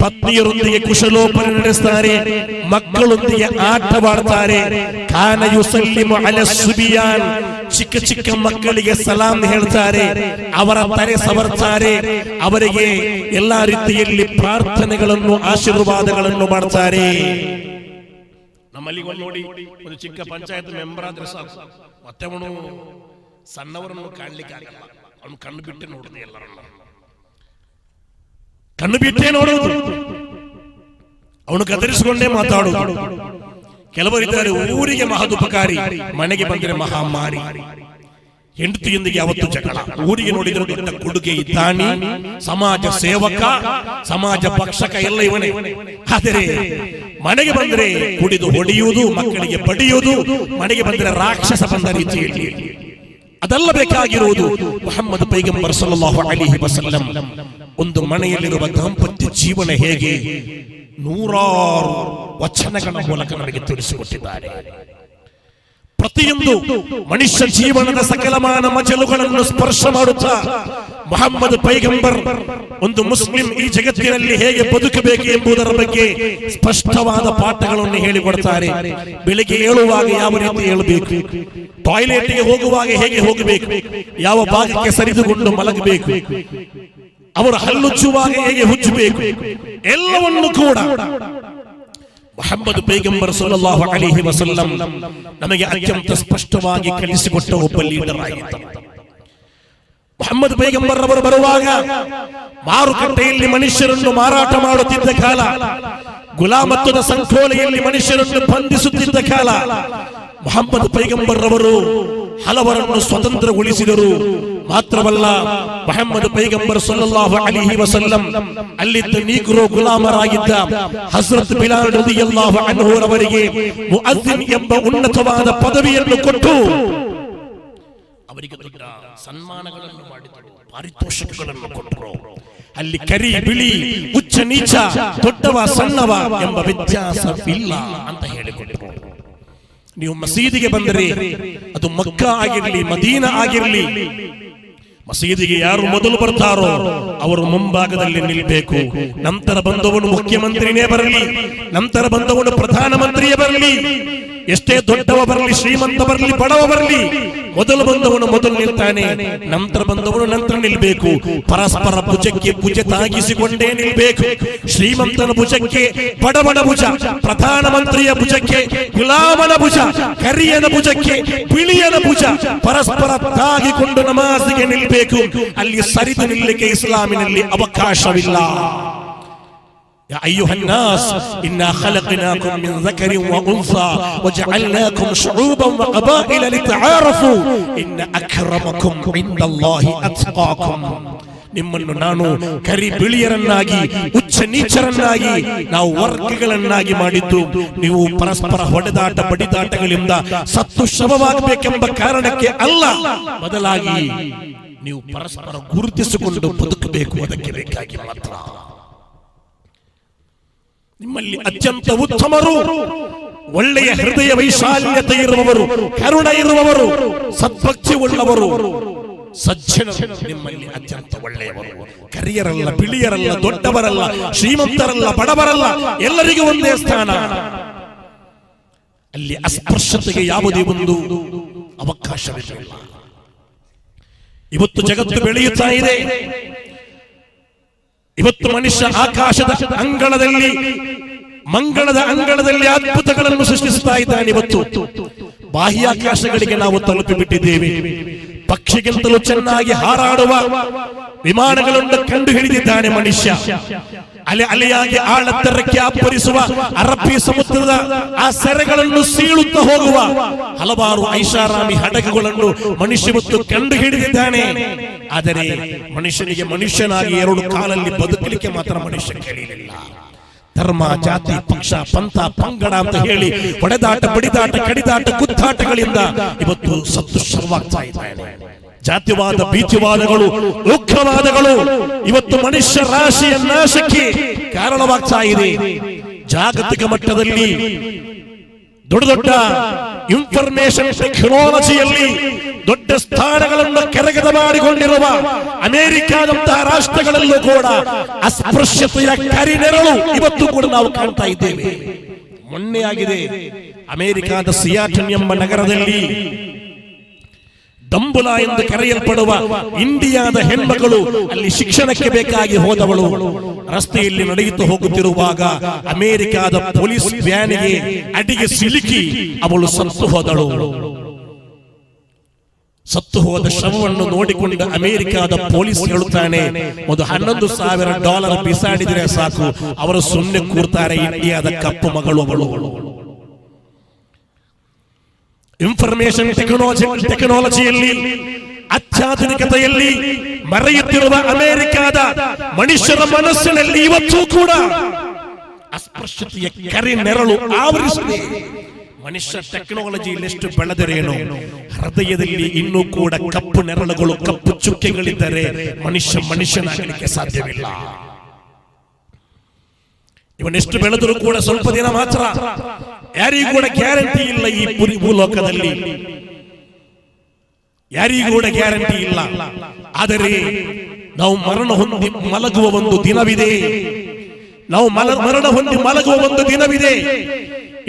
ಪತ್ನಿಯರೊಂದಿಗೆ ಕುಶಲೋಪರಿ ನಡೆಸ್ತಾರೆ, ಮಕ್ಕಳೊಂದಿಗೆ ಆಟವಾಡ್ತಾರೆ. ಕಾನ ಯುಸಲ್ಲಿಮು ಅಲಾ ಸುಬಿಯಾನ್, ಚಿಕ್ಕ ಚಿಕ್ಕ ಮಕ್ಕಳಿಗೆ ಸಲಾಂ ಹೇಳ್ತಾರೆ, ಅವರ ತಲೆ ಸವರ್ತಾರೆ, ಅವರಿಗೆ ಎಲ್ಲಾ ರೀತಿಯಲ್ಲಿ ಪ್ರಾರ್ಥನೆಗಳನ್ನು ಆಶೀರ್ವಾದಗಳನ್ನು ಮಾಡ್ತಾರೆ. ನಮ್ಮಲ್ಲಿ ನೋಡಿ, ಒಂದು ಚಿಕ್ಕ ಪಂಚಾಯತ್ ಮೆಂಬರ್ ಆದ್ರೆ ಸಾಕು, ಮತ್ತೆ ಅವನು ಸಣ್ಣವರನ್ನು ಕಾಣಲಿಕ್ಕೆ ಆಗಲ್ಲ, ಅವನು ಕಣ್ಣು ಬಿಟ್ಟೆ ನೋಡುದು, ಎಲ್ಲರನ್ನ ಕಣ್ಣು ಬಿಟ್ಟೇ ನೋಡುವುದು, ಅವನು ಕತ್ತರಿಸಿಕೊಂಡೇ ಮಾತಾಡುವುದು. ಕೆಲವರಿದ್ದಾರೆ ಊರಿಗೆ ಮಹದುಪಕಾರಿ, ಮನೆಗೆ ಬಂದರೆ ಮಹಾಮಾರಿ. ಹೆಂಡತಿಯೊಂದಿಗೆ ಯಾವತ್ತು ಜಗಳ, ಊರಿಗೆ ನೋಡಿದ್ರೆ ದೊಡ್ಡ ಕೊಡುಗೆ ದಾನಿ, ಸಮಾಜ ಸೇವಕ, ಸಮಾಜ ಪಕ್ಷಕ ಎಲ್ಲ ಇವನೇ. ಆದರೆ ಮನೆಗೆ ಬಂದರೆ ಕುಡಿದು ಹೊಡೆಯುವುದು, ಮಕ್ಕಳಿಗೆ ಬಡಿಯುವುದು, ಮನೆಗೆ ಬಂದರೆ ರಾಕ್ಷಸ ಬಂದ ರೀತಿಯಲ್ಲಿ. ಅದೆಲ್ಲ ಬೇಕಾಗಿರುವುದು ಮುಹಮ್ಮದ್ ಪೈಗಂಬರ್ ಸಲ್ಲಲ್ಲಾಹು ಅಲೈಹಿ ವಸಲ್ಲಂ ಒಂದು ಮನೆಯಲ್ಲಿರುವ ದಾಂಪತ್ಯ ಜೀವನ ಹೇಗೆ 100 ವಚನಗಳ ಮೂಲಕ ನಮಗೆ ತಿಳಿಸಿಕೊಟ್ಟಿದ್ದಾರೆ. ಪ್ರತಿಯೊಂದು ಮನುಷ್ಯ ಜೀವನದ ಸಕಲಮಾನ ಮಜಲುಗಳನ್ನು ಸ್ಪರ್ಶ ಮಾಡುತ್ತಾ ಮುಹಮ್ಮದ್ ಪೈಗಂಬರ್ ಒಂದು ಮುಸ್ಲಿಂ ಈ ಜಗತ್ತಿನಲ್ಲಿ ಹೇಗೆ ಬದುಕಬೇಕು ಎಂಬುದರ ಬಗ್ಗೆ ಸ್ಪಷ್ಟವಾದ ಪಾಠಗಳನ್ನು ಹೇಳಿಕೊಡ್ತಾರೆ. ಬೆಳಿಗ್ಗೆ ಏಳುವಾಗ ಯಾವ ರೀತಿ ಏಳಬೇಕು, ಟಾಯ್ಲೆಟ್ಗೆ ಹೋಗುವಾಗ ಹೇಗೆ ಹೋಗಬೇಕು, ಯಾವ ಭಾಗಕ್ಕೆ ಸರಿದುಕೊಂಡು ಮಲಗಬೇಕು, ಅವರು ಹಲ್ಲುಚ್ಚುವಾಗ ಹೇಗೆ ಹುಚ್ಚಬೇಕು, ಎಲ್ಲವನ್ನು ಕೂಡ ಮುಹಮ್ಮದ್ ಪೈಗಂಬರ್ ಸಲ್ಲಲ್ಲಾಹು ಅಲೈಹಿ ವಸಲ್ಲಂ ನಮಗೆ ಅತ್ಯಂತ ಸ್ಪಷ್ಟವಾಗಿ ಕಲಿಸಿಕೊಟ್ಟ ಒಬ್ಬ ಲೀಡರ್ ಆಗಿದ್ದರು. ಮುಹಮ್ಮದ್ ಪೈಗಂಬರ್ ಅವರು ಬರುವಾಗ ಮಾರುಕಟ್ಟೆಯಲ್ಲಿ ಮನುಷ್ಯರನ್ನು ಮಾರಾಟ ಮಾಡುತ್ತಿದ್ದ ಕಾಲ, ಗುಲಾಮತ್ವದ ಸಂಕೋಲೆಯಲ್ಲಿ ಮನುಷ್ಯರನ್ನು ಬಂಧಿಸುತ್ತಿದ್ದ ಕಾಲ, ಮುಹಮ್ಮದ್ ಪೈಗಂಬರ್ ಅವರು ಹಲವರನ್ನು ಸ್ವತಂತ್ರಗೊಳಿಸಿದರು. ಮಾತ್ರವಲ್ಲ, ಮುಹಮ್ಮದ್ ಪೈಗಂಬರ್ ಸಲ್ಲಲ್ಲಾಹು ಅಲೈಹಿ ವಸಲ್ಲಂ ಅಲ್ಲಿದ್ದ ನೀಗ್ರೋ ಗುಲಾಮರಾಗಿದ್ದ ಹಜರತ್ ಬಿಲಾಲ್ ರಲಿಯಲ್ಲಾಹು ಅನ್ಹು ಅವರಿಗೆ ಮುಅಜ್ಜಿನ್ ಎಂಬ ಉನ್ನತವಾದ ಪದವಿಯನ್ನು ಕೊಟ್ಟು ಅವರಿಗೆ ದೊಡ್ಡ ಸನ್ಮಾನಗಳನ್ನು ಮಾಡಿದರು, ಪಾರಿತೋಷಕಗಳನ್ನು ಕೊಟ್ಟರು. ಅಲ್ಲಿ ಕರಿ ಬಿಳಿ, ಉಚ್ಚ ನೀಚ, ದೊಡ್ಡವ ಸಣ್ಣವ ಎಂಬ ವ್ಯತ್ಯಾಸವಿಲ್ಲ ಅಂತ ಹೇಳಿಕೊಟ್ಟರು. ನೀವು ಮಸೀದಿಗೆ ಬಂದರೆ ಅದು ಮಕ್ಕಾ ಆಗಿರಲಿ, ಮದೀನಾ ಆಗಿರಲಿ, ಮಸೀದಿಗೆ ಯಾರು ಮೊದಲು ಬರ್ತಾರೋ ಅವರು ಮುಂಭಾಗದಲ್ಲಿ ನಿಲ್ಲಬೇಕು. ನಂತರ ಬಂದವನು ಮುಖ್ಯಮಂತ್ರಿನೇ ಬರಲಿ, ನಂತರ ಬಂದವನು ಪ್ರಧಾನಮಂತ್ರಿಯೇ ಬರಲಿ, ಎಷ್ಟೇ ದೊಡ್ಡವ ಬರಲಿ, ಶ್ರೀಮಂತ ಬರಲಿ, ಬಡವ ಬರಲಿ, ಮೊದಲು ಬಂದವನು ಮೊದಲು ನಿಲ್ತಾನೆ, ನಂತರ ಬಂದವನು ನಂತರ ನಿಲ್ಬೇಕು. ಪರಸ್ಪರ ಭುಜಕ್ಕೆ ಭುಜ ತಾಗಿಸಿಕೊಂಡೇ ನಿಲ್ಬೇಕು. ಶ್ರೀಮಂತನ ಭುಜಕ್ಕೆ ಬಡವನ ಭುಜ, ಪ್ರಧಾನಮಂತ್ರಿಯ ಭುಜಕ್ಕೆ ಗುಲಾಮನ ಭುಜ, ಕರಿಯನ ಭುಜಕ್ಕೆ ಬಿಳಿಯನ ಭುಜ, ಪರಸ್ಪರ ತಾಗಿಕೊಂಡು ನಮಾಜಿಗೆ ನಿಲ್ಬೇಕು. ಅಲ್ಲಿ ಸರಿದು ನಿಲ್ಲಕ್ಕೆ ಇಸ್ಲಾಮಿನಲ್ಲಿ ಅವಕಾಶವಿಲ್ಲ. ಯಾ ಅಯ್ಯುಹನ್ನಾಸ್ ಇನ್ನಾ ಖಲಕ್ನಾಕುಂ ಮಿನ್ ذكر وانثى وجعلناكم شعوبا وقبائل لتعارفوا ان اكرمكم عند الله اتقاكم. ನಿಮ್ಮನ್ನು ನಾನು ಕರಿ ಬಿಳಿಯರನ್ನಾಗಿ ಉಚ್ಚ ನೀಚರನ್ನಾಗಿ ನಾವು ವರ್ಗಗಳನ್ನಾಗಿ ಮಾಡಿದ್ದು ನೀವು ಪರಸ್ಪರ ಹೊಡೆದಾಟ ಬಡಿದಾಟಗಳಿಂದ ಸತ್ತು ಶವವಾಗಬೇಕೆಂಬ ಕಾರಣಕ್ಕೆ ಅಲ್ಲ, ಬದಲಾಗಿ ನೀವು ಪರಸ್ಪರ ಗುರುತಿಸಿಕೊಂಡು ಬದುಕಬೇಕು. ಅದಕ್ಕೆ ಬೇಕಾಗಿ ಮಾತ್ರ. ನಿಮ್ಮಲ್ಲಿ ಅತ್ಯಂತ ಉತ್ತಮರು, ಒಳ್ಳೆಯ ಹೃದಯ ವೈಶಾಲ್ಯತೆ ಇರುವವರು, ಕರುಣ ಇರುವವರು, ಸದ್ಭಕ್ತಿ ಉಳ್ಳವರು, ಸಜ್ಜನರು ನಿಮ್ಮಲ್ಲಿ ಅತ್ಯಂತ ಒಳ್ಳೆಯವರು. ಕರಿಯರಲ್ಲ, ಬಿಳಿಯರಲ್ಲ, ದೊಡ್ಡವರಲ್ಲ, ಶ್ರೀಮಂತರಲ್ಲ, ಬಡವರಲ್ಲ, ಎಲ್ಲರಿಗೂ ಒಂದೇ ಸ್ಥಾನ. ಅಲ್ಲಿ ಅಸ್ಪೃಶ್ಯತೆಗೆ ಯಾವುದೇ ಒಂದು ಅವಕಾಶವಿಲ್ಲ. ಇವತ್ತು ಜಗತ್ತು ಬೆಳೆಯುತ್ತಾ ಇದೆ. ಇವತ್ತು ಮನುಷ್ಯ ಆಕಾಶದ ಅಂಗಳದಲ್ಲಿ, ಮಂಗಳದ ಅಂಗಳದಲ್ಲಿ ಅದ್ಭುತಗಳನ್ನು ಸೃಷ್ಟಿಸುತ್ತಾ ಇದ್ದಾನೆ. ಇವತ್ತು ಬಾಹ್ಯಾಕಾಶಗಳಿಗೆ ನಾವು ತಲುಪಿಬಿಟ್ಟಿದ್ದೇವೆ. ಪಕ್ಷಿಗಿಂತಲೂ ಚೆನ್ನಾಗಿ ಹಾರಾಡುವ ವಿಮಾನಗಳನ್ನು ಕಂಡು ಹಿಡಿದಿದ್ದಾನೆ ಮನುಷ್ಯ. ಅಲೆ ಅಲೆಯಾಗಿ ಆಳತ್ತರಕ್ಕೆ ಅಪ್ಪರಿಸುವ ಅರಬ್ಬಿ ಸಮುದ್ರದ ಆ ಸೆರೆಗಳನ್ನು ಸೀಳುತ್ತಾ ಹೋಗುವ ಹಲವಾರು ಐಷಾರಾಮಿ ಹಡಗುಗಳನ್ನು ಮನುಷ್ಯ ಇವತ್ತು ಕಂಡು ಹಿಡಿದಿದ್ದಾನೆ. ಆದರೆ ಮನುಷ್ಯನಿಗೆ ಮನುಷ್ಯನಾಗಿ ಎರಡು ಕಾಲಲ್ಲಿ ಬದುಕಲಿಕ್ಕೆ ಮಾತ್ರ ಮನುಷ್ಯ ಕಲಿಯಲಿಲ್ಲ. ಧರ್ಮ, ಜಾತಿ, ಪಕ್ಷ, ಪಂಥ, ಪಂಗಡ ಅಂತ ಹೇಳಿ ಹೊಡೆದಾಟ, ಬಡಿದಾಟ, ಕಡಿದಾಟ, ಗುದ್ದಾಟಗಳಿಂದ ಇವತ್ತು ಸತ್ತು ಶವವಾಗ್ತಾ ಇದ್ದಾನೆ. ಜಾತಿವಾದ, ಬೀಚಿವಾದಗಳು, ಉಗ್ರವಾದಗಳು ಇವತ್ತು ಮನುಷ್ಯ ರಾಶಿಯ ನಾಶಕ್ಕೆ ಕಾರಣವಾಗ್ತಾ ಇದೆ. ಜಾಗತಿಕ ಮಟ್ಟದಲ್ಲಿ ದೊಡ್ಡ ದೊಡ್ಡ ಇನ್ಫಾರ್ಮೇಶನ್ ಟೆಕ್ನಾಲಜಿಯಲ್ಲಿ ದೊಡ್ಡ ಸ್ಥಾನಗಳನ್ನು ಕರಗತ ಮಾಡಿಕೊಂಡಿರುವ ಅಮೆರಿಕಾದಂತಹ ರಾಷ್ಟ್ರಗಳಲ್ಲೂ ಕೂಡ ಅಸ್ಪೃಶ್ಯತೆಯ ಕರಿನೆರಳು ಇವತ್ತು ಕೂಡ ನಾವು ಕಾಣ್ತಾ ಇದ್ದೇವೆ. ಮೊನ್ನೆ ಆಗಿದೆ ಅಮೆರಿಕಾದ ಸಿಯಾಟಲ್ ಎಂಬ ನಗರದಲ್ಲಿ ದಂಬುಲ ಎಂದು ಕರೆಯಲ್ಪಡುವ ಇಂಡಿಯಾದ ಹೆಣ್ಮಗಳು ಅಲ್ಲಿ ಶಿಕ್ಷಣಕ್ಕೆ ಬೇಕಾಗಿ ಹೋದವಳು ರಸ್ತೆಯಲ್ಲಿ ನಡೆಯುತ್ತಾ ಹೋಗುತ್ತಿರುವಾಗ ಅಮೆರಿಕಾದ ಪೊಲೀಸ್ ವ್ಯಾನಿಗೆ ಅಡಿಗೆ ಸಿಲುಕಿ ಅವಳು ಸತ್ತು ಹೋದಳು. ಸತ್ತು ಹೋದ ಶವವನ್ನು ನೋಡಿಕೊಂಡ ಅಮೆರಿಕಾದ ಪೊಲೀಸ್ ಹೇಳುತ್ತಾನೆ, ಒಂದು $11,000 ಬಿಸಾಡಿದರೆ ಸಾಕು, ಅವರು ಸುಮ್ಮನೆ ಕೂರ್ತಾರೆ. ಇಂಡಿಯಾದ ಕಪ್ಪು ಮಗಳು ಅವಳು. ಇನ್ಫಾರ್ಮೇಶನ್ ಟೆಕ್ನಾಲಜಿಯಲ್ಲಿ, ಅತ್ಯಾಧುನಿಕತೆಯಲ್ಲಿ ಮರೆಯುತ್ತಿರುವ ಅಮೆರಿಕಾದ ಮನುಷ್ಯರ ಮನಸ್ಸಿನಲ್ಲಿ ಇವತ್ತು ಕೂಡ ಅಸ್ಪೃಶ್ಯತೆಯ ಕರಿ ನೆರಳು ಆವರಿಸಿದೆ. ಮನುಷ್ಯ ಟೆಕ್ನಾಲಜಿಯಲ್ಲಿ ಎಷ್ಟು ಬೆಳೆದರೇನು, ಹೃದಯದಲ್ಲಿ ಇನ್ನೂ ಕೂಡ ಕಪ್ಪು ನೆರಳುಗಳು, ಕಪ್ಪು ಚುಕ್ಕೆಗಳಿದ್ದರೆ ಮನುಷ್ಯನಾಗಲಿಕ್ಕೆ ಸಾಧ್ಯವಿಲ್ಲ. ಇವನೆಷ್ಟು ಬೆಳೆದರೂ ಕೂಡ ಸ್ವಲ್ಪ ದಿನ ಮಾತ್ರ, ಯಾರಿಗೂ ಕೂಡ ಗ್ಯಾರಂಟಿ ಇಲ್ಲ. ಈ ಭೂಲೋಕದಲ್ಲಿ ಯಾರಿಗೂ ಕೂಡ ಗ್ಯಾರಂಟಿ ಇಲ್ಲ. ಆದರೆ ನಾವು ಮರಣ ಹೊಂದಿ ಮಲಗುವ ಒಂದು ದಿನವಿದೆ. ನಾವು ಮರಣ ಹೊಂದಿ ಮಲಗುವ ಒಂದು ದಿನವಿದೆ.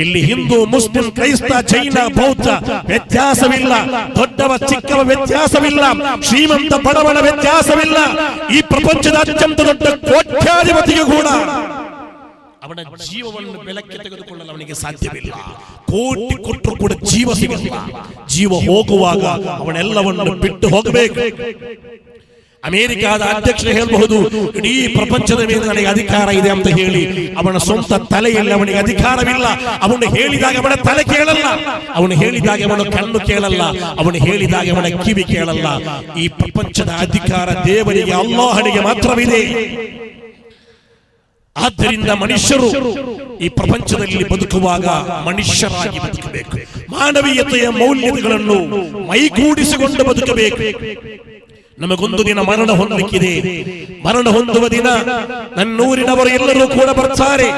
ಇಲ್ಲಿ ಹಿಂದೂ, ಮುಸ್ಲಿಂ, ಕ್ರೈಸ್ತ, ಜೈನ, ಬೌದ್ಧ ವ್ಯತ್ಯಾಸವಿಲ್ಲ. ದೊಡ್ಡವ ಚಿಕ್ಕವ ವ್ಯತ್ಯಾಸವಿಲ್ಲ. ಶ್ರೀಮಂತ ಬಡವನ ವ್ಯತ್ಯಾಸವಿಲ್ಲ. ಈ ಪ್ರಪಂಚದ ಅತ್ಯಂತ ದೊಡ್ಡ ಕೋಟ್ಯಾಧಿಪತಿಗೂ ಕೂಡ ಅವನ ಜೀವವನ್ನು ಬೆಳಕ್ಕೆ ತೆಗೆದುಕೊಳ್ಳಲು ಅವನಿಗೆ ಸಾಧ್ಯವಿಲ್ಲ. ಕೋಟಿ ಕೊಟ್ಟರು ಕೂಡ ಜೀವ ಸಿಗಲ್ಲ. ಜೀವ ಹೋಗುವಾಗ ಅವನೆಲ್ಲವನ್ನು ಬಿಟ್ಟು ಹೋಗಬೇಕು. ಅಮೆರಿಕಾದ ಅಧ್ಯಕ್ಷರು ಹೇಳಬಹುದು, ಇಡೀ ಪ್ರಪಂಚದ ಮೇಲೆ ನನಗೆ ಅಧಿಕಾರ ಇದೆ ಅಂತ ಹೇಳಿ. ಅವನ ಸ್ವಂತ ತಲೆಯಲ್ಲಿ ಅವನಿಗೆ ಅಧಿಕಾರವಿಲ್ಲ. ಅವನು ಹೇಳಿದಾಗ ಅವನ ತಲೆ ಕೇಳಲ್ಲ, ಅವನು ಹೇಳಿದಾಗ ಅವನ ಕಣ್ಣು ಕೇಳಲ್ಲ, ಅವನು ಹೇಳಿದಾಗ ಅವನ ಕಿವಿ ಕೇಳಲ್ಲ. ಈ ಪ್ರಪಂಚದ ಅಧಿಕಾರ ದೇವರಿಗೆ, ಅಲ್ಲಾಹನಿಗೆ ಮಾತ್ರವಿದೆ. ಆದ್ದರಿಂದ ಮನುಷ್ಯರು ಈ ಪ್ರಪಂಚದಲ್ಲಿ ಬದುಕುವಾಗ ಮನುಷ್ಯರಾಗಿ ಬದುಕಬೇಕು. ಮಾನವೀಯತೆಯ ಮೌಲ್ಯಗಳನ್ನು ಮೈಗೂಡಿಸಿಕೊಂಡು ಬದುಕಬೇಕು. ನಮಗೊಂದು ದಿನ ಮರಣ ಹೊಂದಲಿಕ್ಕಿದೆ. ಮರಣ ಹೊಂದುವ ದಿನ ನನ್ನೂರಿನವರು ಎಲ್ಲರೂ ಕೂಡ ಬರ್ತಾರೆ.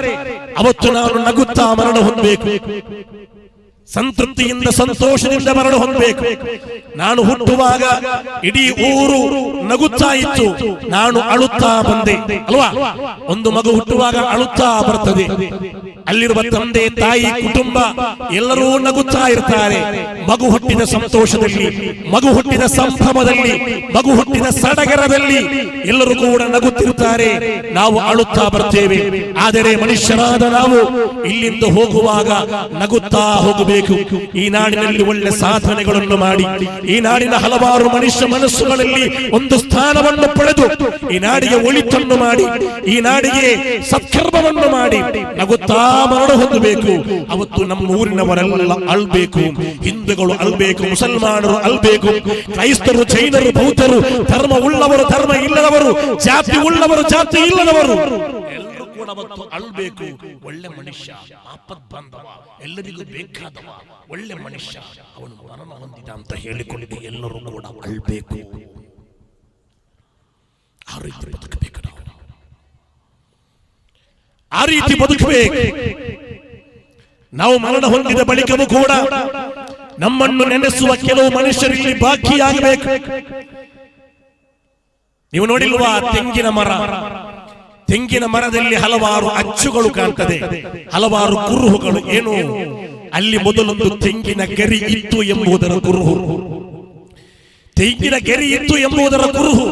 ಅವತ್ತು ನಾನು ನಗುತ್ತಾ ಮರಣ ಹೊಂದಬೇಕು. ಸಂತೃಪ್ತಿಯಿಂದ, ಸಂತೋಷದಿಂದ ಮರಣ ಹೊಂದಬೇಕು. ನಾನು ಹುಟ್ಟುವಾಗ ಇಡೀ ಊರು ನಗುತ್ತಾ ಇತ್ತು, ನಾನು ಅಳುತ್ತಾ ಬಂದೆ ಅಲ್ವಾ? ಒಂದು ಮಗು ಹುಟ್ಟುವಾಗ ಅಳುತ್ತಾ ಬರ್ತದೆ. ಅಲ್ಲಿರುವ ತಂದೆ ತಾಯಿ ಕುಟುಂಬ ಎಲ್ಲರೂ ನಗುತ್ತಾ ಇರ್ತಾರೆ. ಮಗು ಹುಟ್ಟಿದ ಸಂತೋಷದಲ್ಲಿ, ಮಗು ಹುಟ್ಟಿದ ಸಂಭ್ರಮದಲ್ಲಿ, ಮಗು ಹುಟ್ಟಿದ ಸಡಗರದಲ್ಲಿ ಎಲ್ಲರೂ ಕೂಡ ನಗುತ್ತಿರುತ್ತಾರೆ. ನಾವು ಅಳುತ್ತಾ ಬರ್ತೇವೆ. ಆದರೆ ಮನುಷ್ಯರಾದ ನಾವು ಇಲ್ಲಿಂದ ಹೋಗುವಾಗ ನಗುತ್ತಾ ಹೋಗಬೇಕು. ಈ ನಾಡಿನಲ್ಲಿ ಒಳ್ಳೆ ಸಾಧನೆಗಳನ್ನು ಮಾಡಿ, ಈ ನಾಡಿನ ಹಲವಾರು ಮನುಷ್ಯ ಮನಸ್ಸುಗಳಲ್ಲಿ ಒಂದು ಸ್ಥಾನವನ್ನು ಪಡೆದು, ಈ ನಾಡಿಗೆ ಒಳಿತನ್ನು ಮಾಡಿ, ಈ ನಾಡಿಗೆ ಸತ್ಕರ್ಮವನ್ನು ಮಾಡಿ ನಗುತ್ತಾ ಮರಣ ಹೊಂದಬೇಕು. ಅವತ್ತು ನಮ್ಮ ಊರಿನವರೆಲ್ಲ ಅಳ್ಬೇಕು. ಹಿಂದೂಗಳು ಅಳ್ಬೇಕು, ಮುಸಲ್ಮಾನರು ಅಳ್ಬೇಕು, ಕ್ರೈಸ್ತರು, ಜೈನರು, ಬೌದ್ಧರು, ಧರ್ಮ ಉಳ್ಳವರು, ಧರ್ಮ ಇಲ್ಲದವರು, ಜಾತಿ ಉಳ್ಳವರು, ಜಾತಿ ಇಲ್ಲದವರು ಎಲ್ಲರೂ ಕೂಡ ಅವತ್ತು ಅಳ್ಬೇಕು. ಒಳ್ಳೆ ಮನುಷ್ಯ, ಆಪತ್ ಬಾಂಧವ, ಎಲ್ಲರಿಗೂ ಬೇಕಾದವ, ಒಳ್ಳೆ ಮನುಷ್ಯ, ಅವನು ಮರಣ ಹೊಂದಿದ ಅಂತ ಹೇಳಿಕೊಂಡು ಎಲ್ಲರೂ ಕೂಡ ಅಳ್ಬೇಕು. ಆ ರೀತಿ ಬದುಕಬೇಕು ನಾವು, ಆ ರೀತಿ ಬದುಕಬೇಕು. ನಾವು ಮರಣ ಹೊಂದಿದ ಬಳಿಕವೂ ಕೂಡ ನಮ್ಮನ್ನು ನೆನೆಸುವ ಕೆಲವು ಮನುಷ್ಯರಲ್ಲಿ ಬಾಕಿಯಾಗಬೇಕು. ನೀವು ನೋಡಿಲ್ವಾ ತೆಂಗಿನ ಮರ? ತೆಂಗಿನ ಮರದಲ್ಲಿ ಹಲವಾರು ಅಚ್ಚುಗಳು ಕಾಣ್ತದೆ, ಹಲವಾರು ಕುರುಹುಗಳು. ಏನು ಅಲ್ಲಿ ಮೊದಲೊಂದು ತೆಂಗಿನ ಗರಿ ಇತ್ತು ಎಂಬುದರ ಕುರುಹು, ತೆಂಗಿನ ಗರಿ ಇತ್ತು ಎಂಬುದರ ಕುರುಹು.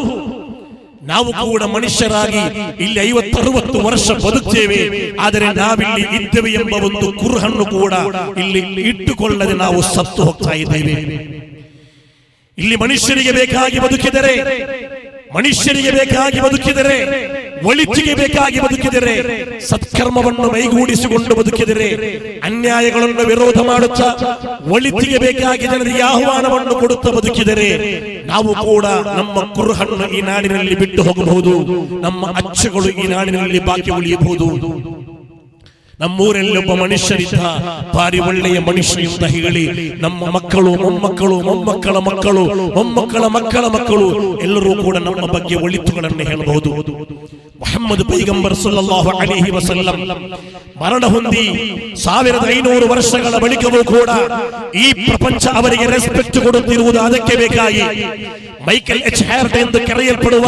ನಾವು ಕೂಡ ಮನುಷ್ಯರಾಗಿ ಇಲ್ಲಿ 50-60 ವರ್ಷ ಬದುಕ್ತೇವೆ. ಆದರೆ ನಾವಿಲ್ಲಿ ಇದ್ದೇವೆ ಎಂಬ ಒಂದು ಕುರುಹನ್ನು ಕೂಡ ಇಲ್ಲಿ ಇಟ್ಟುಕೊಳ್ಳದೆ ನಾವು ಸತ್ತು ಹೋಗ್ತಾ ಇದ್ದೇವೆ. ಇಲ್ಲಿ ಮನುಷ್ಯರಿಗೆ ಬೇಕಾಗಿ ಬದುಕಿದರೆ, ಮನುಷ್ಯರಿಗೆ ಬೇಕಾಗಿ ಬದುಕಿದರೆ, ಒಳಿತಿಗೆ ಬೇಕಾಗಿ ಬದುಕಿದರೆ, ಸತ್ಕರ್ಮವನ್ನು ಮೈಗೂಡಿಸಿಕೊಂಡು ಬದುಕಿದರೆ, ಅನ್ಯಾಯಗಳನ್ನು ವಿರೋಧ ಮಾಡುತ್ತಾ ಒಳಿತಿಗೆ ಬೇಕಾಗಿ ಜನರಿಗೆ ಆಹ್ವಾನವನ್ನು ಕೊಡುತ್ತಾ ಬದುಕಿದರೆ, ನಾವು ಕೂಡ ನಮ್ಮ ಕುರುಹನ್ನು ಈ ನಾಡಿನಲ್ಲಿ ಬಿಟ್ಟು ಹೋಗಬಹುದು. ನಮ್ಮ ಅಚ್ಚುಗಳು ಈ ನಾಡಿನಲ್ಲಿ ಬಾಕಿ ಉಳಿಯಬಹುದು. ನಮ್ಮೂರಲ್ಲಿ ಒಬ್ಬ ಮನುಷ್ಯರಿದ್ದ, ಭಾರಿ ಒಳ್ಳೆಯ ಮನುಷ್ಯ ಅಂತ ಹೇಳಿ ನಮ್ಮ ಮಕ್ಕಳು, ಮೊಮ್ಮಕ್ಕಳು, ಮೊಮ್ಮಕ್ಕಳ ಮಕ್ಕಳು, ಮೊಮ್ಮಕ್ಕಳ ಮಕ್ಕಳ ಮಕ್ಕಳು ಎಲ್ಲರೂ ಕೂಡ ನಮ್ಮ ಬಗ್ಗೆ ಒಳಿತುಗಳನ್ನು ಹೇಳಬಹುದು. ಮುಹಮ್ಮದ್ ಪೈಗಂಬರ್ ಸಲ್ಲಲ್ಲಾಹು ಅಲೈಹಿ ವಸಲ್ಲಂ ಮರಣ ಹೊಂದಿ 1500 ವರ್ಷಗಳ ಬಳಿಕವೂ ಕೂಡ ಈ ಪ್ರಪಂಚ ಅವರಿಗೆ ರೆಸ್ಪೆಕ್ಟ್ ಕೊಡುತ್ತಿರುವುದು ಅದಕ್ಕೆ ಬೇಕಾಗಿ. ಮೈಕೆಲ್ ಎಚ್ ಹ್ಯಾರ್ಟ್ ಎಂದು ಕರೆಯಲ್ಪಡುವ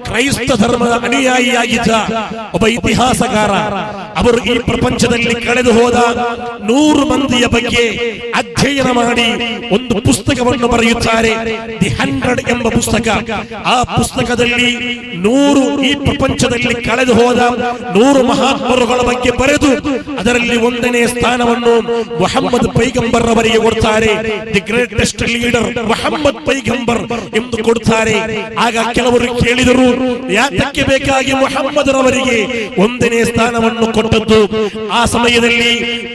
ಕ್ರೈಸ್ತ ಧರ್ಮದ ಅನುಯಾಯಿಯಾಗಿದ್ದ ಒಬ್ಬ ಇತಿಹಾಸಗಾರ, ಅವರು ಈ ಪ್ರಪಂಚದಲ್ಲಿ ಕಳೆದು ಹೋದ 100 ಮಂದಿಯ ಬಗ್ಗೆ ಅಧ್ಯಯನ ಮಾಡಿ ಒಂದು ಪುಸ್ತಕವನ್ನು ಬರೆಯುತ್ತಾರೆ, ದಿ 100 ಎಂಬ ಪುಸ್ತಕ. ಆ ಪುಸ್ತಕದಲ್ಲಿ 100 ಈ ಪ್ರಪಂಚದಲ್ಲಿ ಕಳೆದು ಹೋದ 100 ಮಹಾತ್ಮರುಗಳ ಬಗ್ಗೆ ಬರೆದು ಅದರಲ್ಲಿ 1ನೇ ಸ್ಥಾನವನ್ನು ಮುಹಮ್ಮದ್ ಪೈಗಂಬರ್ ಅವರಿಗೆ ಕೊಡ್ತಾರೆ. ದಿ ಗ್ರೇಟೆಸ್ಟ್ ಲೀಡರ್ ಮುಹಮ್ಮದ್ ಪೈಗಂಬರ್ ಎಂದು ಕೊಡ್ತಾರೆ. ಆಗ ಕೆಲವರು ಕೇಳಿದರು, ಯಾತಕ್ಕೆ ಬೇಕಾಗಿ ಮುಹಮ್ಮದ್ ರವರಿಗೆ 1ನೇ ಸ್ಥಾನವನ್ನು ಕೊಟ್ಟದ್ದು? ಆ ಸಮಯದಲ್ಲಿ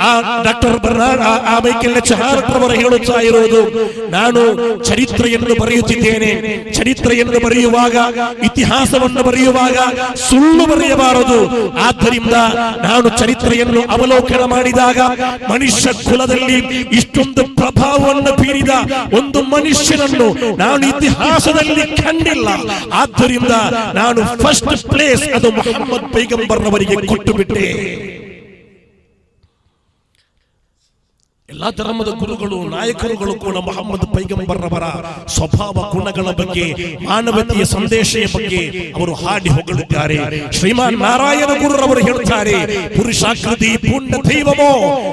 ಆ ಡಾಕ್ಟರ್ ಬರ್ನಾರ್ಡ್, ಆ ಮೈಕೆಲ್ ಎಚ್ ಹಾರ್ಟ್ ರವರು ಹೇಳುತ್ತಾ ಇರೋದು, ನಾನು ಚರಿತ್ರೆಯನ್ನು ಬರೆಯುತ್ತಿದ್ದೇನೆ. ಚರಿತ್ರೆಯನ್ನು ಬರೆಯುವಾಗ, ಇತಿಹಾಸವನ್ನು ಬರೆಯುವಾಗ ಸುಳ್ಳು ಬರೆಯಬಾರದು. ಆದ್ದರಿಂದ ನಾನು ಚರಿತ್ರೆಯನ್ನು ಅವಲೋಕನ ಮಾಡಿದಾಗ ಮನುಷ್ಯ ಕುಲದಲ್ಲಿ ಇಷ್ಟೊಂದು ಪ್ರಭಾವವನ್ನು ಬೀರಿದ ಒಂದು ಮನುಷ್ಯನನ್ನು ನಾನು ಇತಿಹಾಸದಲ್ಲಿ ಕಂಡಿಲ್ಲ. ಆದ್ದರಿಂದ ನಾನು ಫಸ್ಟ್ ಪ್ಲೇಸ್ ಅದು ಮುಹಮ್ಮದ್ ಪೈಗಂಬರ್ ಅವರಿಗೆ ಕೊಟ್ಟು ಬಿಟ್ಟೆ. ಎಲ್ಲಾ ಧರ್ಮದ ಗುರುಗಳು, ನಾಯಕರುಗಳು ಕೂಡ ಮುಹಮ್ಮದ್ ಪೈಗಂಬರ್ ಅವರ ಸ್ವಭಾವ ಗುಣಗಳ ಬಗ್ಗೆ, ಮಾನವತೆಯ ಸಂದೇಶದ ಬಗ್ಗೆ ಅವರು ಹಾಡಿ ಹೊಗಳಿದ್ದಾರೆ. ಶ್ರೀಮಾನ್ ನಾರಾಯಣ ಗುರುರವರು ಹೇಳುತ್ತಾರೆ, ಪುರುಷಾಕೃತಿ ಪೂರ್ಣ ದೈವಮೋ,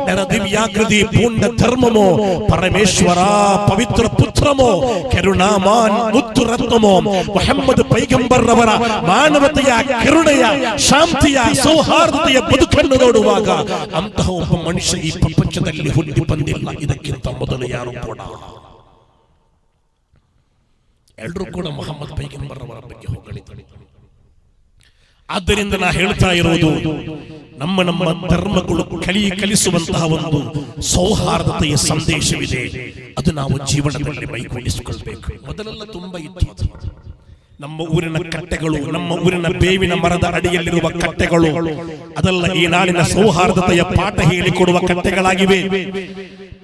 ನರ ದಿವ್ಯಾಕೃತಿ ಪೂರ್ಣ ಧರ್ಮಮೋ, ಪರಮೇಶ್ವರ ಪವಿತ್ರ ಪುತ್ರಮೋ, ಕರುಣಾಮಾನ್ ಮುತ್ತು ರತ್ನಮೋ. ಮುಹಮ್ಮದ್ ಪೈಗಂಬರ್ ಅವರ ಮಾನವತೆಯ, ಕರುಣೆಯ, ಶಾಂತಿಯ, ಸೌಹಾರ್ದತೆಯ ಬದುಕನ್ನು ನೋಡುವಾಗ ಅಂತಹ ಒಬ್ಬ ಮನುಷ್ಯ ಈ ಪ್ರಪಂಚದಲ್ಲಿ ಹುಟ್ಟಿ ಬಂದಿಲ್ಲ. ಇದಕ್ಕಿಂತ ಮೊದಲು ಯಾರು ಕೂಡ. ಎಲ್ಲರೂ ಕೂಡ ಮುಹಮ್ಮದ್ ಪೈಗಂಬರ್ ಅವರ ಬಗ್ಗೆ ಹೊಗಳಿದ್ದಾರೆ. ಆದ್ದರಿಂದ ನಾ ಹೇಳ್ತಾ ಇರೋದು, ನಮ್ಮ ಧರ್ಮಗಳು ಕಲಿಸುವಂತಹ ಒಂದು ಸೌಹಾರ್ದತೆಯ ಸಂದೇಶವಿದೆ. ಅದು ನಾವು ಜೀವನದಲ್ಲಿ ಮೈಗೂಡಿಸಿಕೊಳ್ಬೇಕು. ಮೊದಲೆಲ್ಲ ತುಂಬಾ ಇತ್ತು. ನಮ್ಮ ಊರಿನ ಕಟ್ಟೆಗಳು, ನಮ್ಮ ಊರಿನ ಬೇವಿನ ಮರದ ಅಡಿಯಲ್ಲಿರುವ ಕಟ್ಟೆಗಳು, ಅದೆಲ್ಲ ಈ ನಾಡಿನ ಸೌಹಾರ್ದತೆಯ ಪಾಠ ಹೇಳಿಕೊಡುವ ಕಟ್ಟೆಗಳಾಗಿವೆ.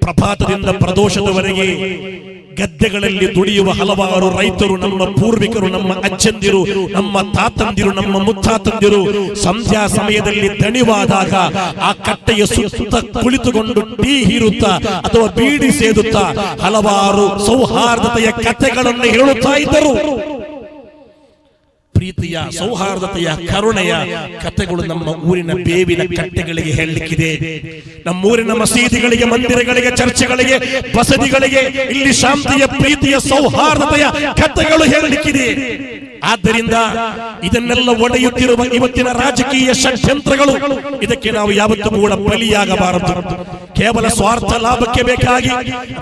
ಪ್ರಭಾತದಿಂದ ಪ್ರದೋಷದವರೆಗೆ ಗದ್ದೆಗಳಲ್ಲಿ ದುಡಿಯುವ ಹಲವಾರು ರೈತರು, ನಮ್ಮ ಪೂರ್ವಿಕರು, ನಮ್ಮ ಅಜ್ಜಂದಿರು, ನಮ್ಮ ತಾತಂದಿರು, ನಮ್ಮ ಮುತ್ತಾತಂದಿರು ಸಂಧ್ಯಾ ಸಮಯದಲ್ಲಿ ದಣಿವಾದಾಗ ಆ ಕಟ್ಟೆಯ ಸುತ್ತ ಕುಳಿತುಕೊಂಡು ಟೀ ಹೀರುತ್ತಾ ಅಥವಾ ಬೀಡಿ ಸೇದುತ್ತಾ ಹಲವಾರು ಸೌಹಾರ್ದತೆಯ ಕಥೆಗಳನ್ನು ಹೇಳುತ್ತಾ ಇದ್ದರು. ಪ್ರೀತಿಯ, ಸೌಹಾರ್ದತೆಯ, ಕರುಣೆಯ ಕಥೆಗಳು ನಮ್ಮ ಊರಿನ ಬೇವಿನ ಕಟ್ಟೆಗಳಿಗೆ ಹೇಳಲಿಕ್ಕಿದೆ. ನಮ್ಮೂರಿನ ಮಸೀದಿಗಳಿಗೆ, ಮಂದಿರಗಳಿಗೆ, ಚರ್ಚ್ಗಳಿಗೆ, ಬಸದಿಗಳಿಗೆ ಇಲ್ಲಿ ಶಾಂತಿಯ, ಪ್ರೀತಿಯ, ಸೌಹಾರ್ದತೆಯ ಕಥೆಗಳು ಹೇಳಲಿಕ್ಕಿದೆ. ಆದ್ದರಿಂದ ಇದನ್ನೆಲ್ಲ ಒಡೆಯುತ್ತಿರುವ ಇವತ್ತಿನ ರಾಜಕೀಯ ಷಡ್ಯಂತ್ರಗಳು, ಇದಕ್ಕೆ ನಾವು ಯಾವತ್ತೂ ಕೂಡ ಬಲಿಯಾಗಬಾರದು. ಕೇವಲ ಸ್ವಾರ್ಥ ಲಾಭಕ್ಕೆ ಬೇಕಾಗಿ,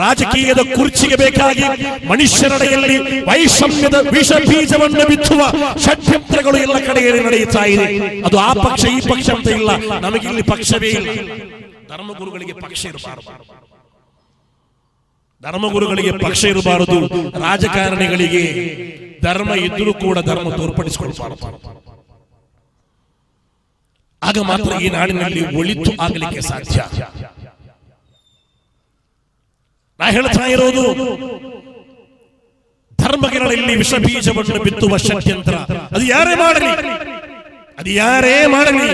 ರಾಜಕೀಯದ ಕುರ್ಚಿಗೆ ಬೇಕಾಗಿ ಮನುಷ್ಯರಡೆಯಲ್ಲಿ ವೈಷಮ್ಯದ ವಿಷ ಬೀಜವನ್ನು ಬಿತ್ತುವ ಷಡ್ಯಂತ್ರಗಳು ಎಲ್ಲ ಕಡೆಯಲ್ಲಿ ನಡೆಯುತ್ತಾ ಇದೆ. ಅದು ಆ ಪಕ್ಷ ಈ ಪಕ್ಷ ಅಂತ ಇಲ್ಲ, ನಮಗಿಲ್ಲಿ ಪಕ್ಷವೇ ಇಲ್ಲ. ಧರ್ಮಗುರುಗಳಿಗೆ ಪಕ್ಷ ಇರಬಾರದು, ಧರ್ಮಗುರುಗಳಿಗೆ ಪಕ್ಷ ಇರಬಾರದು. ರಾಜಕಾರಣಿಗಳಿಗೆ ಧರ್ಮ ಇದ್ರೂ ಕೂಡ ಧರ್ಮ ತೋರ್ಪಡಿಸಿಕೊಳ್ಳಬಾರದು. ಆಗ ಮಾತ್ರ ಈ ನಾಡಿನಲ್ಲಿ ಒಳಿತು ಆಗಲಿಕ್ಕೆ ಸಾಧ್ಯ. ನಾ ಹೇಳ್ತಾ ಇರೋದು, ಧರ್ಮಗಳಲ್ಲಿ ವಿಷ ಬೀಜವನ್ನು ಬಿತ್ತುವ ಷಡ್ಯಂತ್ರ ಅದು ಯಾರೇ ಮಾಡಲಿ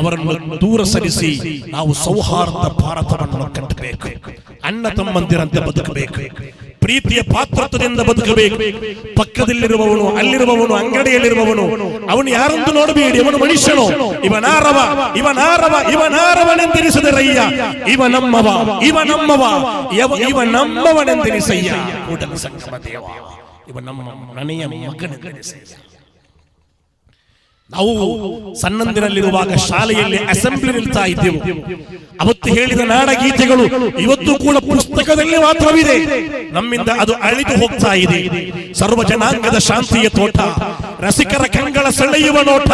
ಅವರನ್ನು ದೂರ ಸರಿಸಿ ನಾವು ಸೌಹಾರ್ದ ಭಾರತವನ್ನು ಕಟ್ಟಬೇಕು. ಅಣ್ಣ ತಮ್ಮಂದಿರಂತೆ ಬದುಕಬೇಕು, ಪ್ರೀತಿಯ ಪಾತ್ರತ್ವದಿಂದ ಬದುಕಬೇಕು. ಪಕ್ಕದಲ್ಲಿರುವವನು, ಅಲ್ಲಿರುವವನು, ಅಂಗಡಿಯಲ್ಲಿರುವವನು, ಅವನು ಯಾರಂತೂ ನೋಡಬೇಡಿ, ಅವನು ಮನುಷ್ಯನು. ಇವನಾರವನೆಂದೆನಿಸದರಯ್ಯ, ಇವ ನಮ್ಮವನೆಂದೆನಿಸಯ್ಯ. ಕೂಡಲ ಸಂಗಮ ದೇವ, ಇವ ನಮ್ಮ ಮನೆಯ ಮಗನೆಂದೆನಿಸಯ್ಯ. ನಾವು ಸಣ್ಣಂದಿನಲ್ಲಿರುವಾಗ ಶಾಲೆಯಲ್ಲಿ ಅಸೆಂಬ್ಲಿ ನಿಲ್ತಾ ಇದ್ದೆವು. ಅವತ್ತು ಹೇಳಿದ ನಾಡಗೀತೆಗಳು ಇವತ್ತು ಕೂಡ ಪುಸ್ತಕದಲ್ಲಿ ಮಾತ್ರವಿದೆ, ನಮ್ಮಿಂದ ಅದು ಅಳಿದು ಹೋಗ್ತಾ ಇದೆ. ಸರ್ವ ಜನಾಂಗದ ಶಾಂತಿಯ ತೋಟ, ರಸಿಕರ ಕಂಗಳ ಸೆಳೆಯುವ ನೋಟ,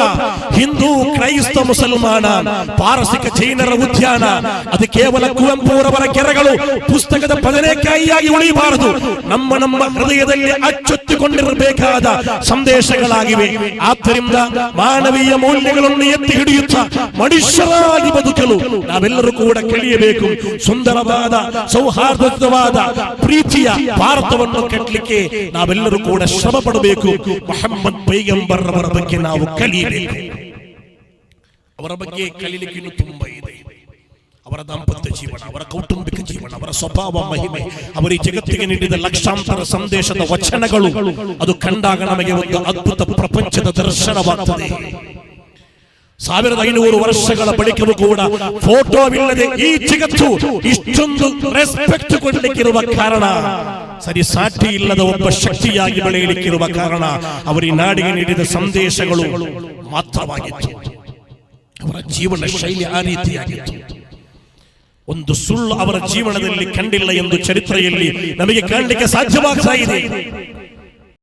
ಹಿಂದೂ, ಕ್ರೈಸ್ತ, ಮುಸಲ್ಮಾನ, ಪಾರಸಿಕ, ಜೈನರ ಉದ್ಯಾನ, ಅದು ಕೇವಲ ಕುವೆಂಪುರವರ ಕೆರೆಗಳು ಪುಸ್ತಕದ ಬದನೆಕಾಯಿಯಾಗಿ ಉಳಿಯಬಾರದು. ನಮ್ಮ ಹೃದಯದಲ್ಲಿ ಅಚ್ಚೊತ್ತಿಕೊಂಡಿರಬೇಕಾದ ಸಂದೇಶಗಳಾಗಿವೆ. ಆದ್ದರಿಂದ ಮಾನವೀಯ ಮೌಲ್ಯಗಳನ್ನು ಎತ್ತಿ ಹಿಡಿಯುತ್ತಾ ಮನುಷ್ಯರಾಗಿ ಬದುಕಲು ನಾವೆಲ್ಲರೂ ಕೂಡ ಕಲಿಯಬೇಕು. ಸುಂದರವಾದ, ಸೌಹಾರ್ದವಾದ, ಪ್ರೀತಿಯ ಭಾರತವನ್ನು ಕಟ್ಟಲಿಕ್ಕೆ ನಾವೆಲ್ಲರೂ ಕೂಡ ಶ್ರಮ ಪಡಬೇಕು. ಮೊಹಮ್ಮದ್ ಪೈಗಂಬರ್ ಅವರ ಬಗ್ಗೆ ನಾವು ಕಲಿಯಬೇಕು. ಅವರ ಬಗ್ಗೆ ಕಲಿಯಲಿಕ್ಕೆ ಇನ್ನೂ ತುಂಬಾ ಇದೆ. ಅವರ ದಾಂಪತ್ಯ ಜೀವನ, ಅವರ ಕೌಟುಂಬಿಕ ಜೀವನ, ಅವರ ಸ್ವಭಾವ ಮಹಿಮೆ, ಅವರ ಈ ಜಗತ್ತಿಗೆ ನೀಡಿದ ಲಕ್ಷಾಂತರ ಸಂದೇಶದ ವಚನಗಳು, ಅದು ಕಂಡಾಗ ನಮಗೆ ಒಂದು ಅದ್ಭುತ ಪ್ರಪಂಚದ ದರ್ಶನವಾಗ್ತದೆ. 1500 ವರ್ಷಗಳ ಬಳಿಕವೂ ಕೂಡ ಫೋಟೋವಿಲ್ಲದೆ ಈ ಜಗತ್ತು ಇಷ್ಟೊಂದು ರೆಸ್ಪೆಕ್ಟ್ ಕೊಡಲಿಕ್ಕಿರುವ ಕಾರಣ, ಸರಿ ಸಾಟಿ ಇಲ್ಲದ ಒಬ್ಬ ಶಕ್ತಿಯಾಗಿ ಬೆಳೆಯಲಿಕ್ಕಿರುವ ಕಾರಣ ಅವರ ಈ ನಾಡಿಗೆ ನೀಡಿದ ಸಂದೇಶಗಳು ಮಾತ್ರವಾಗಿತ್ತು. ಅವರ ಜೀವನ ಶೈಲಿ ಆ ರೀತಿಯಾಗಿತ್ತು. ಒಂದು ಸುಳ್ಳು ಅವರ ಜೀವನದಲ್ಲಿ ಕಂಡಿಲ್ಲ ಎಂದು ಚರಿತ್ರೆಯಲ್ಲಿ ನಮಗೆ ಕಾಣಲಿಕ್ಕೆ ಸಾಧ್ಯವಾಗ್ತಾ ಇದೆ.